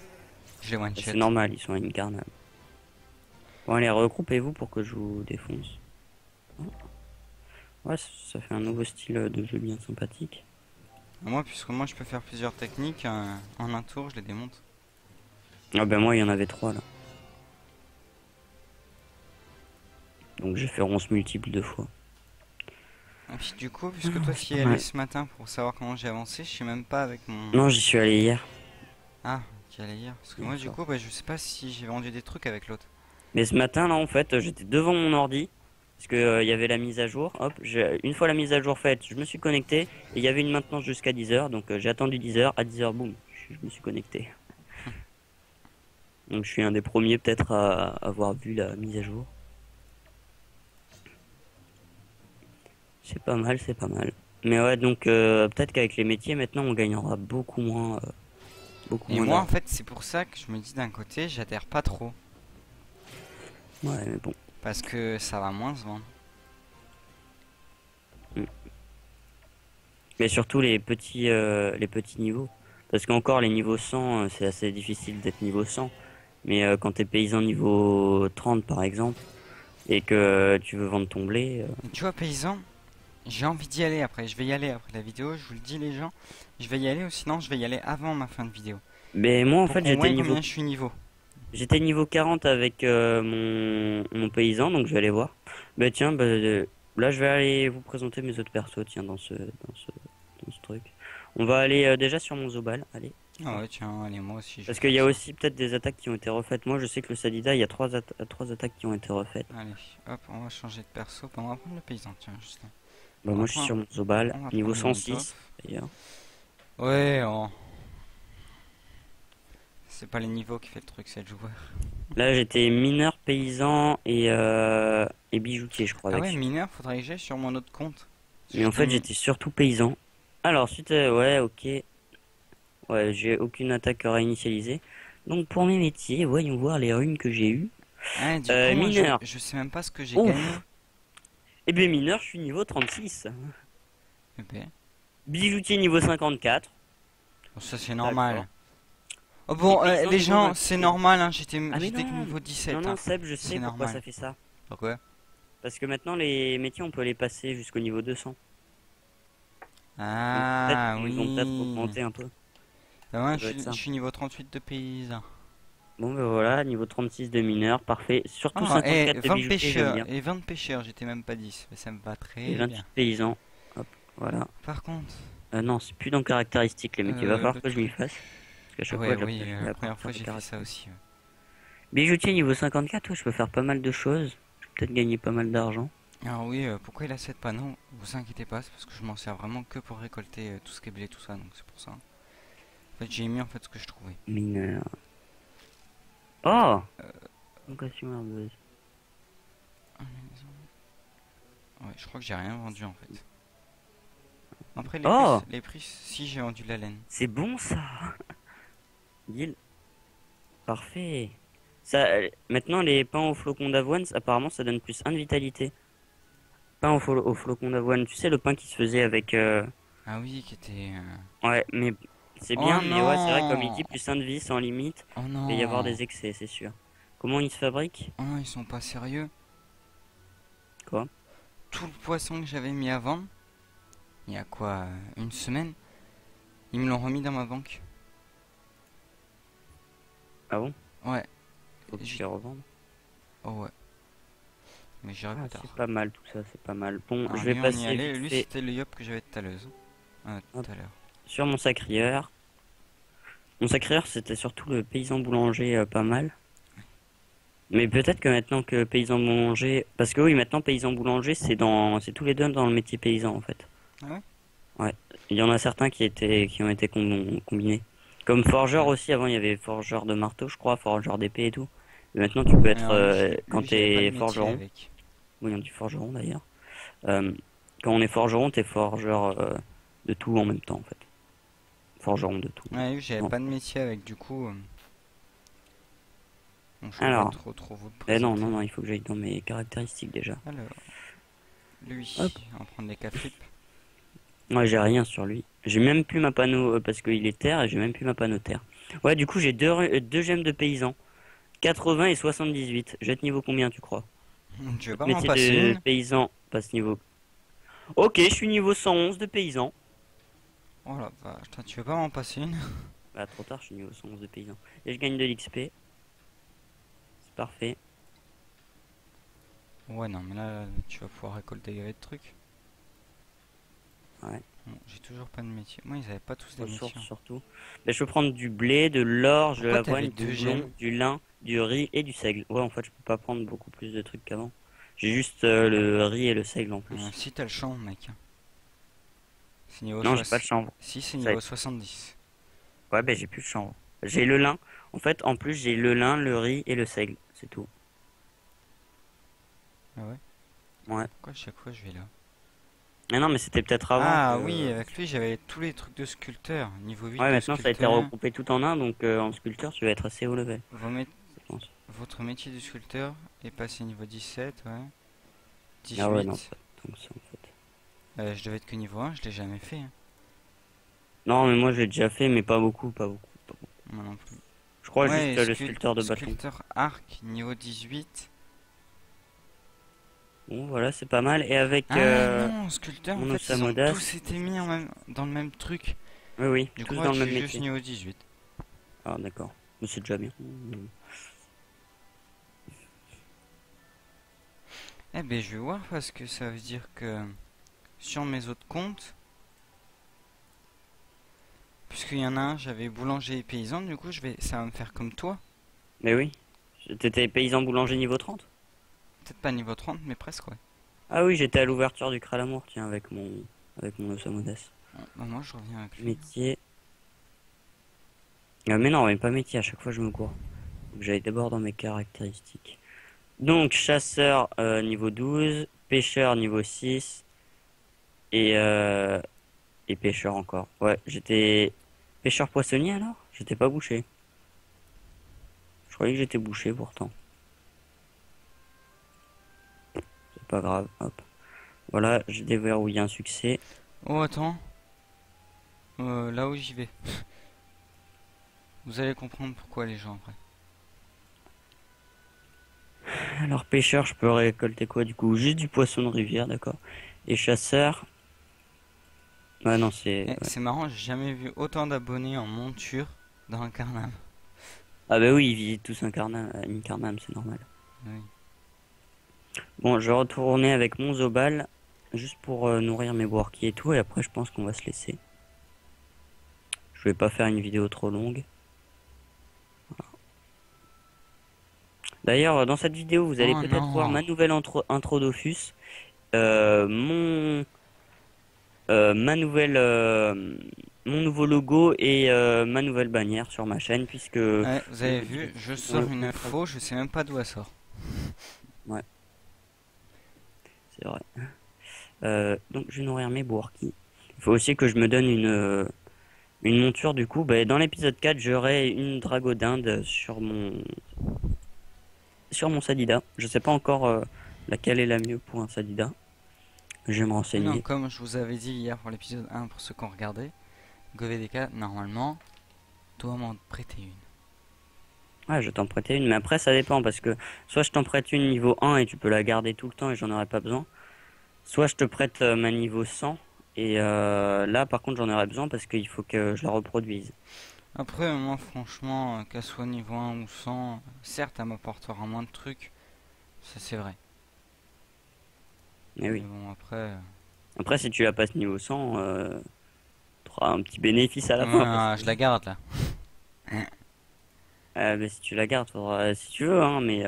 [SPEAKER 1] je les one
[SPEAKER 2] C'est
[SPEAKER 1] shot.
[SPEAKER 2] normal, ils sont incarnables. Bon, allez, regroupez-vous pour que je vous défonce. Ouais, ça fait un nouveau style de jeu bien sympathique.
[SPEAKER 1] Moi, puisque moi, je peux faire plusieurs techniques, en un tour, je les démonte.
[SPEAKER 2] Ah ben moi, il y en avait trois là. Donc j'ai fait ronce multiple deux fois.
[SPEAKER 1] Et puis, du coup, puisque
[SPEAKER 2] Ah,
[SPEAKER 1] toi,
[SPEAKER 2] c'est
[SPEAKER 1] tu
[SPEAKER 2] pas
[SPEAKER 1] y es allé
[SPEAKER 2] mal.
[SPEAKER 1] ce matin pour savoir comment j'ai avancé, je sais même pas avec mon.
[SPEAKER 2] Non, j'y suis allé hier.
[SPEAKER 1] Ah, tu y allais hier. Parce que
[SPEAKER 2] Hier
[SPEAKER 1] moi, du
[SPEAKER 2] soir.
[SPEAKER 1] coup, bah, je sais pas si j'ai vendu des trucs avec l'autre.
[SPEAKER 2] Mais ce matin là, en fait, j'étais devant mon ordi. Parce que il y avait la mise à jour. Hop, une fois la mise à jour faite, je me suis connecté. Et il y avait une maintenance jusqu'à 10 h. Donc j'ai attendu 10 h. À 10 h, boum, je me suis connecté. Donc je suis un des premiers peut-être à avoir vu la mise à jour. C'est pas mal, c'est pas mal. Mais ouais, donc peut-être qu'avec les métiers maintenant on gagnera beaucoup
[SPEAKER 1] Et
[SPEAKER 2] moins
[SPEAKER 1] moi, en
[SPEAKER 2] d'argent.
[SPEAKER 1] fait, c'est pour ça que je me dis d'un côté, j'adhère pas trop.
[SPEAKER 2] Ouais, mais bon.
[SPEAKER 1] Parce que ça va moins se vendre.
[SPEAKER 2] Mm. Mais surtout les petits niveaux. Parce qu'encore les niveaux 100, c'est assez difficile d'être niveau 100. Mais quand t'es paysan niveau 30 par exemple, et que tu veux vendre ton blé,
[SPEAKER 1] Et tu vois, paysan, j'ai envie d'y aller après. Je vais y aller après la vidéo, je vous le dis, les gens. Je vais y aller ou sinon, je vais y aller avant ma fin de vidéo.
[SPEAKER 2] mais moi en
[SPEAKER 1] Pour
[SPEAKER 2] fait
[SPEAKER 1] qu'on voit combien je suis niveau.
[SPEAKER 2] j'étais niveau 40 avec mon paysan, donc je vais aller voir. Bah tiens, là je vais aller vous présenter mes autres persos, tiens, dans ce truc. On va aller déjà sur mon Zobal, allez.
[SPEAKER 1] Ah ouais, tiens, allez, moi aussi, je vais
[SPEAKER 2] Parce qu'il
[SPEAKER 1] faire
[SPEAKER 2] y a
[SPEAKER 1] ça.
[SPEAKER 2] aussi peut-être des attaques qui ont été refaites. Moi je sais que le Sadida, il y a trois attaques qui ont été refaites.
[SPEAKER 1] Allez, hop, on va changer de perso. Bah, on va prendre le paysan, tiens, juste là.
[SPEAKER 2] Bah
[SPEAKER 1] On va
[SPEAKER 2] moi je suis
[SPEAKER 1] prendre,
[SPEAKER 2] sur mon Zobal,
[SPEAKER 1] on va
[SPEAKER 2] niveau
[SPEAKER 1] prendre le
[SPEAKER 2] 106
[SPEAKER 1] Molotov.
[SPEAKER 2] d'ailleurs.
[SPEAKER 1] Ouais, oh. C'est pas les niveaux qui fait le truc, c'est le joueur.
[SPEAKER 2] Là j'étais mineur, paysan et bijoutier je crois
[SPEAKER 1] Ah
[SPEAKER 2] avec
[SPEAKER 1] ouais,
[SPEAKER 2] celui-là.
[SPEAKER 1] mineur, faudrait que j'aille sur mon autre compte.
[SPEAKER 2] Mais en
[SPEAKER 1] J'étais
[SPEAKER 2] fait j'étais surtout paysan. Alors suite, ouais ok. Ouais, j'ai aucune attaque réinitialisée. Donc pour mes métiers, voyons voir les runes que j'ai eues.
[SPEAKER 1] Ah, du coup, moi,
[SPEAKER 2] Mineur.
[SPEAKER 1] je sais même pas ce que j'ai gagné.
[SPEAKER 2] Ouf. Eh bien mineur, je suis niveau 36.
[SPEAKER 1] Eh ben,
[SPEAKER 2] Bijoutier niveau 54.
[SPEAKER 1] bon, ça c'est
[SPEAKER 2] D'accord.
[SPEAKER 1] normal. Oh
[SPEAKER 2] Et
[SPEAKER 1] bon,
[SPEAKER 2] paysan
[SPEAKER 1] les
[SPEAKER 2] niveau
[SPEAKER 1] gens, c'est
[SPEAKER 2] 26.
[SPEAKER 1] normal, hein,
[SPEAKER 2] Ah mais
[SPEAKER 1] j'étais que
[SPEAKER 2] non.
[SPEAKER 1] niveau
[SPEAKER 2] Non
[SPEAKER 1] 17,
[SPEAKER 2] non
[SPEAKER 1] hein.
[SPEAKER 2] Seb, je sais
[SPEAKER 1] C'est
[SPEAKER 2] pourquoi ça
[SPEAKER 1] normal.
[SPEAKER 2] fait ça.
[SPEAKER 1] Pourquoi?
[SPEAKER 2] Parce que maintenant les métiers on peut les passer jusqu'au niveau 200. Donc peut-être
[SPEAKER 1] Ah
[SPEAKER 2] qu'ils vont peut-être
[SPEAKER 1] oui.
[SPEAKER 2] augmenter un peu.
[SPEAKER 1] Bah, moi,
[SPEAKER 2] Ça doit être
[SPEAKER 1] je
[SPEAKER 2] ça.
[SPEAKER 1] suis niveau 38 de paysan.
[SPEAKER 2] Bon ben voilà, niveau 36 de mineur, parfait. Surtout
[SPEAKER 1] Ah, et
[SPEAKER 2] 54 de bijoutier, j'aime bien.
[SPEAKER 1] 20 pêcheurs, j'étais même pas 10. Mais ça me va
[SPEAKER 2] Et
[SPEAKER 1] très
[SPEAKER 2] 28
[SPEAKER 1] bien.
[SPEAKER 2] paysans. Hop, voilà.
[SPEAKER 1] Par contre,
[SPEAKER 2] Non, c'est plus dans caractéristiques les métiers. Va falloir
[SPEAKER 1] le
[SPEAKER 2] que je m'y
[SPEAKER 1] truc.
[SPEAKER 2] fasse. Parce qu'à chaque
[SPEAKER 1] Ouais,
[SPEAKER 2] fois,
[SPEAKER 1] oui,
[SPEAKER 2] je
[SPEAKER 1] la
[SPEAKER 2] la
[SPEAKER 1] première
[SPEAKER 2] partir
[SPEAKER 1] fois
[SPEAKER 2] des
[SPEAKER 1] j'ai fait ça
[SPEAKER 2] caractéristiques.
[SPEAKER 1] aussi. Ouais.
[SPEAKER 2] Bijoutier niveau 54, ouais, je peux faire pas mal de choses. Je peux peut-être gagner pas mal d'argent.
[SPEAKER 1] Alors oui, pourquoi il a 7 panneaux? Vous inquiétez pas, c'est parce que je m'en sers vraiment que pour récolter tout ce qui est blé, tout ça, donc c'est pour ça. En fait, j'ai mis en fait ce que je trouvais.
[SPEAKER 2] Mineur. Oh! Vocation herbeuse.
[SPEAKER 1] Ouais, je crois que j'ai rien vendu en fait. Après
[SPEAKER 2] Oh!
[SPEAKER 1] les prix, si j'ai vendu la laine.
[SPEAKER 2] C'est bon ça! Deal. Parfait. Ça, maintenant, les pains au flocon d'avoine, apparemment, ça donne plus 1 de vitalité. Pain au flocon d'avoine. Tu sais, le pain qui se faisait avec.
[SPEAKER 1] Ah oui, qui était.
[SPEAKER 2] Ouais, mais c'est
[SPEAKER 1] Oh
[SPEAKER 2] bien, mais ouais, c'est vrai, comme il
[SPEAKER 1] non!
[SPEAKER 2] dit, plus 1 de vie sans limite.
[SPEAKER 1] Oh
[SPEAKER 2] Il va y avoir
[SPEAKER 1] non!
[SPEAKER 2] des excès, c'est sûr. Comment il se fabrique?
[SPEAKER 1] Oh non, ils sont pas sérieux.
[SPEAKER 2] Quoi?
[SPEAKER 1] Tout le poisson que j'avais mis avant, il y a quoi, une semaine, ils me l'ont remis dans ma banque.
[SPEAKER 2] Ah bon?
[SPEAKER 1] Ouais.
[SPEAKER 2] Faut que tu
[SPEAKER 1] J'ai-
[SPEAKER 2] les revendes.
[SPEAKER 1] Oh ouais. Mais j'irai
[SPEAKER 2] Ah,
[SPEAKER 1] plus
[SPEAKER 2] c'est
[SPEAKER 1] tard.
[SPEAKER 2] pas mal tout ça, c'est pas mal. Bon,
[SPEAKER 1] Alors
[SPEAKER 2] je vais
[SPEAKER 1] lui, on y
[SPEAKER 2] passer
[SPEAKER 1] allait.
[SPEAKER 2] vite
[SPEAKER 1] Lui,
[SPEAKER 2] fait
[SPEAKER 1] c'était le yop que j'avais tout à l'heure.
[SPEAKER 2] hop,
[SPEAKER 1] Tout à l'heure.
[SPEAKER 2] sur mon sacrieur. Mon sacré-heure, c'était surtout le paysan boulanger pas mal. Mais peut-être que maintenant que paysan boulanger, parce que oui, maintenant paysan boulanger, c'est tous les deux dans le métier paysan en fait.
[SPEAKER 1] Ah ouais?
[SPEAKER 2] Ouais, il y en a certains qui ont été combinés. Comme forgeur
[SPEAKER 1] Ouais.
[SPEAKER 2] aussi, avant il y avait forgeur de marteau, je crois, forgeur d'épée et tout. Mais maintenant tu peux être,
[SPEAKER 1] Alors
[SPEAKER 2] quand
[SPEAKER 1] lui j'avais pas de
[SPEAKER 2] t'es
[SPEAKER 1] métier
[SPEAKER 2] forgeron,
[SPEAKER 1] avec.
[SPEAKER 2] oui on dit forgeron d'ailleurs. Euh, Quand on est forgeron, t'es forgeur de tout en même temps en fait. Forgeron de tout.
[SPEAKER 1] Ouais, lui j'avais
[SPEAKER 2] Bon.
[SPEAKER 1] pas de métier avec, du coup, bon, je peux pas
[SPEAKER 2] Alors,
[SPEAKER 1] trop vous le
[SPEAKER 2] non,
[SPEAKER 1] présenter.
[SPEAKER 2] non, non, il faut que j'aille dans mes caractéristiques déjà.
[SPEAKER 1] Alors,
[SPEAKER 2] Hop.
[SPEAKER 1] lui, on va prendre des flip.
[SPEAKER 2] Moi j'ai rien sur lui. J'ai même plus ma panneau parce qu'il est terre et j'ai même plus ma panneau terre. Ouais, du coup j'ai deux gemmes de paysan. 80 et 78. Jette niveau combien tu crois?
[SPEAKER 1] Tu veux
[SPEAKER 2] Votre
[SPEAKER 1] pas m'en
[SPEAKER 2] métier
[SPEAKER 1] passer
[SPEAKER 2] de
[SPEAKER 1] une?
[SPEAKER 2] paysan passe niveau. Ok, je suis niveau 111 de paysan.
[SPEAKER 1] Oh la vache, putain, tu veux pas m'en passer une?
[SPEAKER 2] Bah trop tard, je suis niveau 111 de paysan. Et je gagne de l'XP. C'est parfait.
[SPEAKER 1] Ouais, non, mais là, tu vas pouvoir récolter des trucs.
[SPEAKER 2] Ouais.
[SPEAKER 1] Bon, j'ai toujours pas de métier. Moi, ils avaient pas tous des métiers,
[SPEAKER 2] Ressources
[SPEAKER 1] hein.
[SPEAKER 2] surtout. Bah, je peux prendre du blé, de l'orge, de
[SPEAKER 1] Pourquoi t'avais
[SPEAKER 2] l'avoine, du
[SPEAKER 1] deux gemmes?
[SPEAKER 2] houblon, du lin, du riz et du seigle. Ouais, en fait, je peux pas prendre beaucoup plus de trucs qu'avant. J'ai juste le riz et le seigle en plus.
[SPEAKER 1] Si t'as le champ, mec. C'est niveau
[SPEAKER 2] Non, j'ai pas de
[SPEAKER 1] 60.
[SPEAKER 2] chanvre.
[SPEAKER 1] Si, c'est
[SPEAKER 2] Ça...
[SPEAKER 1] niveau 70.
[SPEAKER 2] Ouais, bah j'ai plus de chanvre. J'ai le lin. En fait, en plus, j'ai le lin, le riz et le seigle. C'est tout.
[SPEAKER 1] Ah ouais?
[SPEAKER 2] Ouais.
[SPEAKER 1] Pourquoi à chaque fois je vais là?
[SPEAKER 2] Mais non, mais c'était peut-être avant
[SPEAKER 1] Ah oui,
[SPEAKER 2] que...
[SPEAKER 1] avec lui, j'avais tous les trucs de sculpteur. Niveau 8
[SPEAKER 2] Ouais,
[SPEAKER 1] de
[SPEAKER 2] maintenant ça a été
[SPEAKER 1] sculpteur.
[SPEAKER 2] regroupé tout en un, donc en sculpteur, tu vas être assez haut level, je pense.
[SPEAKER 1] Votre métier de sculpteur est passé niveau 17, ouais.
[SPEAKER 2] Ah ouais, non,
[SPEAKER 1] 18.
[SPEAKER 2] pas tant que ça en fait.
[SPEAKER 1] Je devais être que niveau 1, je l'ai jamais fait, hein.
[SPEAKER 2] Non, mais moi je l'ai déjà fait, mais pas beaucoup, pas beaucoup, pas beaucoup.
[SPEAKER 1] Moi non plus.
[SPEAKER 2] Je crois juste
[SPEAKER 1] Ouais,
[SPEAKER 2] le sculpteur de bâton.
[SPEAKER 1] sculpteur arc, niveau 18.
[SPEAKER 2] Bon, voilà, c'est pas mal. Et avec
[SPEAKER 1] Ah non, sculpteur, en
[SPEAKER 2] mon
[SPEAKER 1] fait, ils ont
[SPEAKER 2] Osamodas,
[SPEAKER 1] tous été mis dans le même truc.
[SPEAKER 2] oui, oui,
[SPEAKER 1] Du coup,
[SPEAKER 2] tous
[SPEAKER 1] moi,
[SPEAKER 2] dans
[SPEAKER 1] je
[SPEAKER 2] le même
[SPEAKER 1] suis juste
[SPEAKER 2] métier.
[SPEAKER 1] niveau 18.
[SPEAKER 2] Ah, d'accord. Mais c'est déjà bien.
[SPEAKER 1] Eh ben, je vais voir parce que ça veut dire que sur mes autres comptes, puisqu'il y en a un, j'avais boulanger et paysan, du coup, ça va me faire comme toi.
[SPEAKER 2] Mais oui, t'étais paysan boulanger niveau 30.
[SPEAKER 1] Peut-être pas niveau 30, mais presque, ouais.
[SPEAKER 2] Ah oui, j'étais à l'ouverture du Kralamour, tiens, avec mon Osamodas.
[SPEAKER 1] Bah, moi, je reviens avec lui.
[SPEAKER 2] Métier. Ah, mais non, mais pas métier, à chaque fois je me cours. Donc j'allais d'abord dans mes caractéristiques. Donc chasseur niveau 12, pêcheur niveau 6 et, euh, et pêcheur encore. Ouais, j'étais pêcheur poissonnier alors? J'étais pas bouché. Je croyais que j'étais bouché pourtant. C'est pas grave, hop. Voilà, j'ai déverrouillé un succès.
[SPEAKER 1] Oh, attends. Là où j'y vais. Vous allez comprendre pourquoi les gens après.
[SPEAKER 2] Alors pêcheur, je peux récolter quoi du coup? Juste du poisson de rivière, d'accord. Et chasseur, ouais non c'est...
[SPEAKER 1] Eh,
[SPEAKER 2] ouais.
[SPEAKER 1] c'est marrant, j'ai jamais vu autant d'abonnés en monture dans un carnam.
[SPEAKER 2] Ah bah oui, ils visitent tous une carnam, c'est normal.
[SPEAKER 1] Oui.
[SPEAKER 2] Bon, je vais retourner avec mon Zobal, juste pour nourrir mes Borky et tout, et après je pense qu'on va se laisser. Je vais pas faire une vidéo trop longue. D'ailleurs, dans cette vidéo, vous allez
[SPEAKER 1] Oh
[SPEAKER 2] peut-être voir
[SPEAKER 1] non.
[SPEAKER 2] ma nouvelle intro Dofus, mon ma nouvelle mon nouveau logo et ma nouvelle bannière sur ma chaîne, puisque
[SPEAKER 1] Ouais, vous avez vu, je sors une info, je sais même pas d'où elle sort.
[SPEAKER 2] Ouais, c'est vrai. Donc je vais nourrir mes Borky. Il faut aussi que je me donne une monture du coup. Bah, dans l'épisode 4, j'aurai une dragodinde sur mon Sadida. Je sais pas encore laquelle est la mieux pour un Sadida. Je vais me
[SPEAKER 1] Non,
[SPEAKER 2] renseigner.
[SPEAKER 1] comme je vous avais dit hier pour l'épisode 1 pour ceux qui ont regardé, GoVDK, normalement, doit m'en prêter une.
[SPEAKER 2] Ouais, je vais t'en prêter une, mais après ça dépend parce que soit je t'en prête une niveau 1 et tu peux la garder tout le temps et j'en aurai pas besoin. Soit je te prête ma niveau 100 et là par contre j'en aurai besoin parce qu'il faut que je la reproduise.
[SPEAKER 1] Après, moi, franchement, qu'elle soit niveau 1 ou 100, certes, elle m'apportera moins de trucs, ça c'est vrai.
[SPEAKER 2] Mais
[SPEAKER 1] Mais
[SPEAKER 2] oui.
[SPEAKER 1] bon, après.
[SPEAKER 2] Après si tu la passes niveau 100, tu auras un petit bénéfice à la fin parce
[SPEAKER 1] Ouais,
[SPEAKER 2] que
[SPEAKER 1] je la garde là.
[SPEAKER 2] Mais si tu la gardes, si tu veux, hein, mais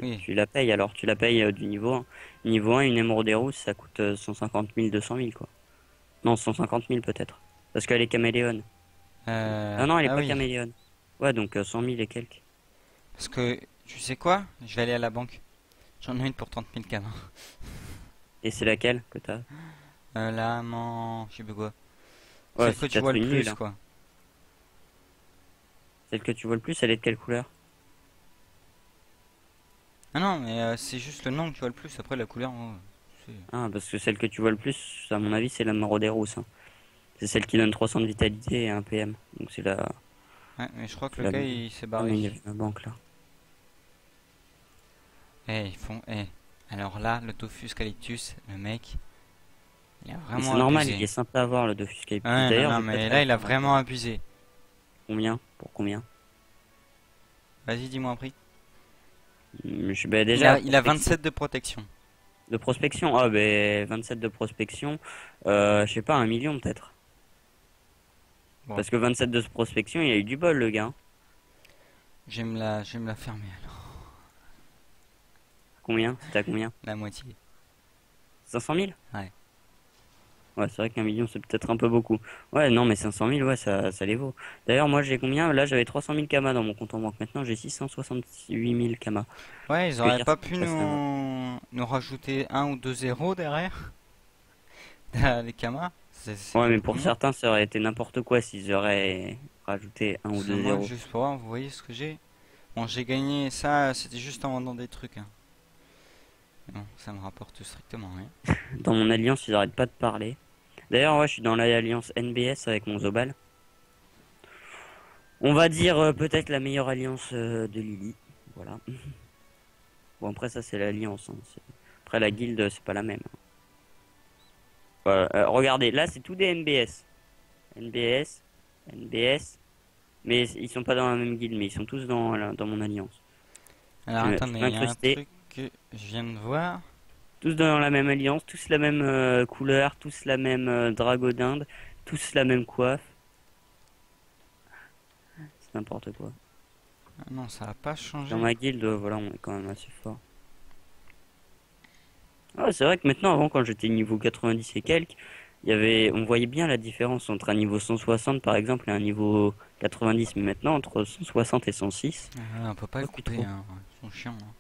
[SPEAKER 1] Oui.
[SPEAKER 2] tu la payes alors. Tu la payes du niveau 1. Niveau 1, une émeraude des rousses, ça coûte 150 000, 200 000 quoi. Non, 150 000 peut-être. Parce qu'elle est caméléone. Ah non, elle est
[SPEAKER 1] Ah
[SPEAKER 2] pas
[SPEAKER 1] oui.
[SPEAKER 2] caméléone. Ouais, donc 100 000 et quelques.
[SPEAKER 1] Parce que, tu sais quoi? Je vais aller à la banque. J'en ai une pour 30 000 canons.
[SPEAKER 2] Et c'est laquelle que t'as?
[SPEAKER 1] Là, non, je sais plus quoi.
[SPEAKER 2] Ouais,
[SPEAKER 1] Celle que
[SPEAKER 2] c'est
[SPEAKER 1] tu vois
[SPEAKER 2] peut-être
[SPEAKER 1] le
[SPEAKER 2] une nulle,
[SPEAKER 1] plus,
[SPEAKER 2] hein.
[SPEAKER 1] quoi.
[SPEAKER 2] Celle que tu vois le plus, elle est de quelle couleur?
[SPEAKER 1] Ah non, mais c'est juste le nom que tu vois le plus. Après, la couleur, oh, c'est-
[SPEAKER 2] Ah, parce que celle que tu vois le plus, à mon avis, c'est la Marauder rousse, hein. C'est celle qui donne 300 de vitalité et un PM. Donc
[SPEAKER 1] Ouais, mais je crois que
[SPEAKER 2] c'est
[SPEAKER 1] le
[SPEAKER 2] la
[SPEAKER 1] gars,
[SPEAKER 2] meilleure.
[SPEAKER 1] il s'est
[SPEAKER 2] Ah,
[SPEAKER 1] barré.
[SPEAKER 2] mais il y avait ma banque là.
[SPEAKER 1] Ils font... Alors là, le Dofus Calictus, le mec, il a
[SPEAKER 2] Mais
[SPEAKER 1] vraiment
[SPEAKER 2] c'est normal, il
[SPEAKER 1] abusé.
[SPEAKER 2] est simple à avoir le Dofus Calyptus.
[SPEAKER 1] Ouais, non,
[SPEAKER 2] D'ailleurs,
[SPEAKER 1] non,
[SPEAKER 2] je vais peut-être
[SPEAKER 1] mais
[SPEAKER 2] aller
[SPEAKER 1] là, il a
[SPEAKER 2] voir
[SPEAKER 1] vraiment abusé.
[SPEAKER 2] combien? Pour combien?
[SPEAKER 1] Vas-y, dis-moi un prix.
[SPEAKER 2] Déjà,
[SPEAKER 1] Il a
[SPEAKER 2] prospection.
[SPEAKER 1] 27 de protection.
[SPEAKER 2] De prospection? Ah, ben 27 de prospection. Je sais pas, 1 million peut-être.
[SPEAKER 1] Bon,
[SPEAKER 2] Parce que 27 de prospection, il a eu du bol, le gars, hein.
[SPEAKER 1] je vais me la fermer alors.
[SPEAKER 2] Combien? C'était à combien?
[SPEAKER 1] La moitié.
[SPEAKER 2] 500 000?
[SPEAKER 1] Ouais.
[SPEAKER 2] Ouais, c'est vrai qu'1 million, c'est peut-être un peu beaucoup. Ouais, non, mais 500 000, ouais, ça les vaut. D'ailleurs, moi, j'ai combien? Là, j'avais 300 000 kamas dans mon compte en banque. Maintenant, j'ai 668 000 kamas.
[SPEAKER 1] Ouais, ils
[SPEAKER 2] Parce que
[SPEAKER 1] auraient
[SPEAKER 2] hier,
[SPEAKER 1] pas
[SPEAKER 2] c'était
[SPEAKER 1] pu
[SPEAKER 2] passé à...
[SPEAKER 1] nous rajouter un ou deux zéros derrière derrière les camas. C'est
[SPEAKER 2] Ouais, mais
[SPEAKER 1] beaucoup
[SPEAKER 2] pour
[SPEAKER 1] moins.
[SPEAKER 2] certains, ça aurait été n'importe quoi s'ils auraient rajouté un ou
[SPEAKER 1] Parce que
[SPEAKER 2] deux
[SPEAKER 1] moi,
[SPEAKER 2] zéros.
[SPEAKER 1] juste pour voir, vous voyez ce que j'ai. Bon, j'ai gagné ça, c'était juste en vendant des trucs, hein. Non, ça me rapporte strictement rien.
[SPEAKER 2] Dans mon alliance, ils arrêtent pas de parler. D'ailleurs, ouais, je suis dans l'alliance NBS avec mon Zobal. On va dire peut-être la meilleure alliance de Lily. Voilà. Bon, après, ça, c'est l'alliance, hein. Après, la guilde, c'est pas la même, hein. Voilà. Regardez, là, c'est tout des NBS. NBS, NBS. Mais ils sont pas dans la même guilde, mais ils sont tous dans mon alliance.
[SPEAKER 1] Alors
[SPEAKER 2] Je
[SPEAKER 1] attendez,
[SPEAKER 2] peux
[SPEAKER 1] il y a un
[SPEAKER 2] m'incruster.
[SPEAKER 1] truc que je viens de voir.
[SPEAKER 2] Tous dans la même alliance, tous la même couleur, tous la même drago d'Inde, tous la même coiffe. C'est n'importe quoi.
[SPEAKER 1] Ah non, ça a pas
[SPEAKER 2] Dans
[SPEAKER 1] changé.
[SPEAKER 2] ma guilde, voilà, on est quand même assez fort. Ah, c'est vrai que maintenant, avant, quand j'étais niveau 90 et quelques, on voyait bien la différence entre un niveau 160 par exemple et un niveau 90. Mais maintenant, entre 160 et 106,
[SPEAKER 1] On peut pas
[SPEAKER 2] on
[SPEAKER 1] le
[SPEAKER 2] voit plus
[SPEAKER 1] couper,
[SPEAKER 2] trop.
[SPEAKER 1] hein. Ils sont chiants, hein.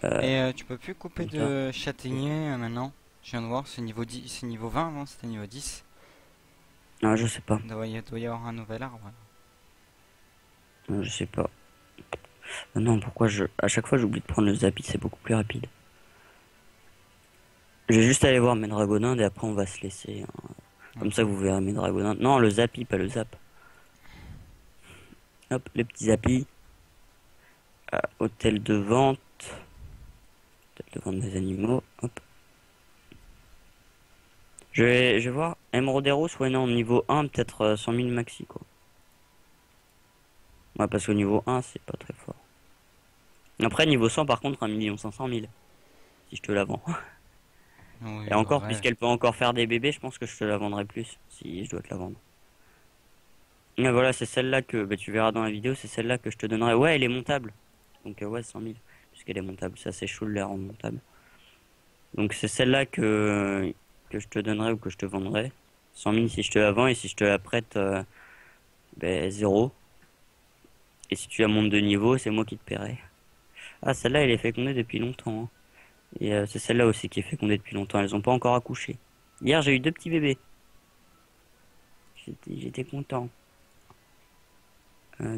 [SPEAKER 2] Euh,
[SPEAKER 1] Et tu peux plus couper
[SPEAKER 2] Comme ça.
[SPEAKER 1] de châtaignier maintenant. Je viens de voir, c'est niveau 10, c'est niveau 20 avant, c'était niveau 10.
[SPEAKER 2] Ah, je sais pas.
[SPEAKER 1] Doit y avoir un nouvel arbre.
[SPEAKER 2] Je sais pas. Ah non, à chaque fois, j'oublie de prendre le Zappy, c'est beaucoup plus rapide. Je vais juste aller voir mes Dragonins et après, on va se laisser, hein. Comme
[SPEAKER 1] Ok.
[SPEAKER 2] ça, vous verrez mes Dragonins. Non, le Zappy, pas le Zap. Hop, les petits Zappy. Hôtel de vente. Hôtel de vente des animaux. Hop. Je vais voir. Emeralderos, ouais, non, niveau 1, peut-être 100 000 maxi, quoi. Ouais, parce qu'au niveau 1, c'est pas très fort. Après, niveau 100, par contre, 1 500 000. Si je te la vends.
[SPEAKER 1] Oui,
[SPEAKER 2] Et encore,
[SPEAKER 1] ouais.
[SPEAKER 2] puisqu'elle peut encore faire des bébés, je pense que je te la vendrai plus. Si je dois te la vendre. Mais voilà, c'est celle-là que bah, tu verras dans la vidéo, c'est celle-là que je te donnerai. Ouais, elle est montable. Donc, ouais, 100 000. Puisqu'elle est montable. Ça, c'est chaud de la rendre montable. Donc, c'est celle-là que je te donnerai ou que je te vendrai. 100 000 si je te la vends et si je te la prête, ben, 0. Et si tu la montes de niveau, c'est moi qui te paierai. Ah, celle-là, elle est fécondée depuis longtemps, hein. Et c'est celle-là aussi qui est fécondée depuis longtemps. Elles ont pas encore accouché. Hier, j'ai eu 2 petits bébés. J'étais content.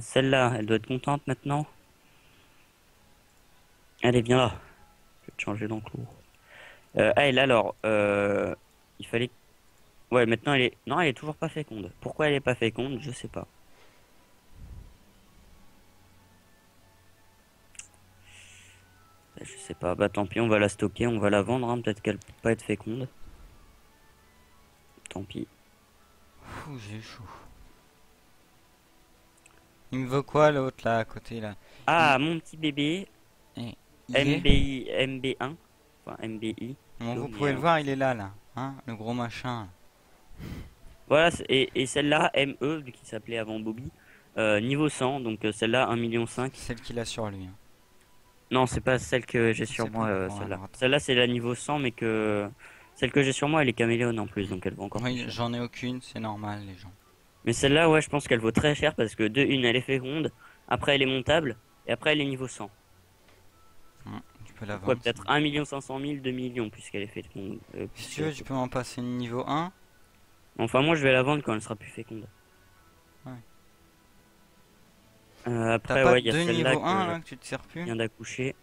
[SPEAKER 2] Celle-là, elle doit être contente maintenant. Allez, viens là. Je vais te changer d'enclos. Elle, alors, il fallait... Ouais, maintenant, elle est... Non, elle est toujours pas féconde. Pourquoi elle est pas féconde, je sais pas. Je sais pas. Bah, tant pis, on va la stocker, on va la vendre, hein. Peut-être qu'elle peut pas être féconde. Tant pis.
[SPEAKER 1] Ouh, j'ai chaud. Il me veut quoi l'autre là à côté là? Il,
[SPEAKER 2] Ah, mon petit bébé,
[SPEAKER 1] il est?
[SPEAKER 2] MB1. Enfin, MBI,
[SPEAKER 1] Bon,
[SPEAKER 2] plutôt,
[SPEAKER 1] vous
[SPEAKER 2] mais...
[SPEAKER 1] pouvez le voir, il est là là. Hein, le gros machin.
[SPEAKER 2] Voilà, et celle-là, ME, qui s'appelait avant Bobby, niveau 100, donc celle-là, 1,5 million.
[SPEAKER 1] Celle qu'il a sur lui, hein.
[SPEAKER 2] Non, c'est pas celle que j'ai sur
[SPEAKER 1] C'est
[SPEAKER 2] moi,
[SPEAKER 1] pas... Bon,
[SPEAKER 2] celle-là.
[SPEAKER 1] alors attends.
[SPEAKER 2] Celle-là, c'est la niveau 100, mais que celle que j'ai sur moi, elle est caméléon en plus, donc elle vaut encore plus
[SPEAKER 1] Oui,
[SPEAKER 2] cher.
[SPEAKER 1] j'en ai aucune, c'est normal, les gens.
[SPEAKER 2] Mais celle-là, ouais, je pense qu'elle vaut très cher parce que de une, elle est féconde, après elle est montable, et après elle est niveau 100.
[SPEAKER 1] Tu peux la
[SPEAKER 2] Donc ouais,
[SPEAKER 1] vendre,
[SPEAKER 2] peut-être 1,5 million, 2 millions, puisqu'elle est féconde.
[SPEAKER 1] si tu veux, tu peux m'en passer une niveau 1.
[SPEAKER 2] Enfin, moi, je vais la vendre quand elle sera plus féconde.
[SPEAKER 1] Ouais. T'as
[SPEAKER 2] Après,
[SPEAKER 1] pas
[SPEAKER 2] ouais, il y a
[SPEAKER 1] deux
[SPEAKER 2] celle-là
[SPEAKER 1] niveau 1
[SPEAKER 2] que
[SPEAKER 1] là que tu te sers plus?
[SPEAKER 2] vient d'accoucher.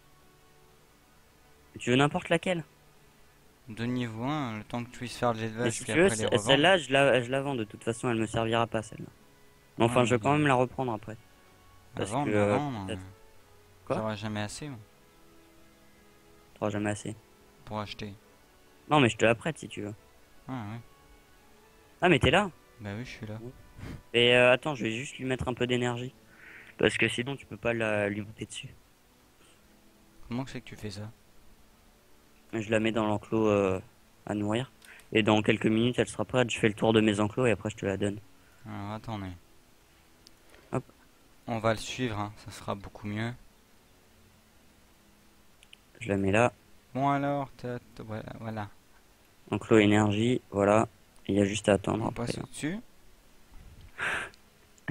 [SPEAKER 2] Tu veux n'importe laquelle?
[SPEAKER 1] De niveau 1, le temps que tu puisses faire de
[SPEAKER 2] Mais
[SPEAKER 1] l'élevage
[SPEAKER 2] si
[SPEAKER 1] puis
[SPEAKER 2] tu veux,
[SPEAKER 1] après les revendre.
[SPEAKER 2] celle-là, je la vends de toute façon, elle me servira pas, celle-là. Mais
[SPEAKER 1] Ouais,
[SPEAKER 2] enfin, je
[SPEAKER 1] mais
[SPEAKER 2] vais quand même la reprendre après. Parce que,
[SPEAKER 1] la vendre,
[SPEAKER 2] peut-être. Quoi?
[SPEAKER 1] j'aurai jamais assez moi,
[SPEAKER 2] T'auras jamais assez.
[SPEAKER 1] pour acheter.
[SPEAKER 2] Non, mais je te la prête si tu veux.
[SPEAKER 1] Ouais, ouais.
[SPEAKER 2] Ah, mais t'es là?
[SPEAKER 1] Bah oui, je suis là.
[SPEAKER 2] Et attends, je vais juste lui mettre un peu d'énergie. Parce que sinon, tu peux pas lui monter dessus.
[SPEAKER 1] Comment que c'est que tu fais ça?
[SPEAKER 2] Je la mets dans l'enclos à nourrir. Et dans quelques minutes, elle sera prête. Je fais le tour de mes enclos et après, je te la donne.
[SPEAKER 1] Alors attendez.
[SPEAKER 2] Hop.
[SPEAKER 1] On va le suivre, hein, ça sera beaucoup mieux.
[SPEAKER 2] Je la mets là.
[SPEAKER 1] Bon alors, voilà, voilà.
[SPEAKER 2] Enclos énergie, voilà. Il y a juste à attendre
[SPEAKER 1] On
[SPEAKER 2] après.
[SPEAKER 1] passe au-dessus.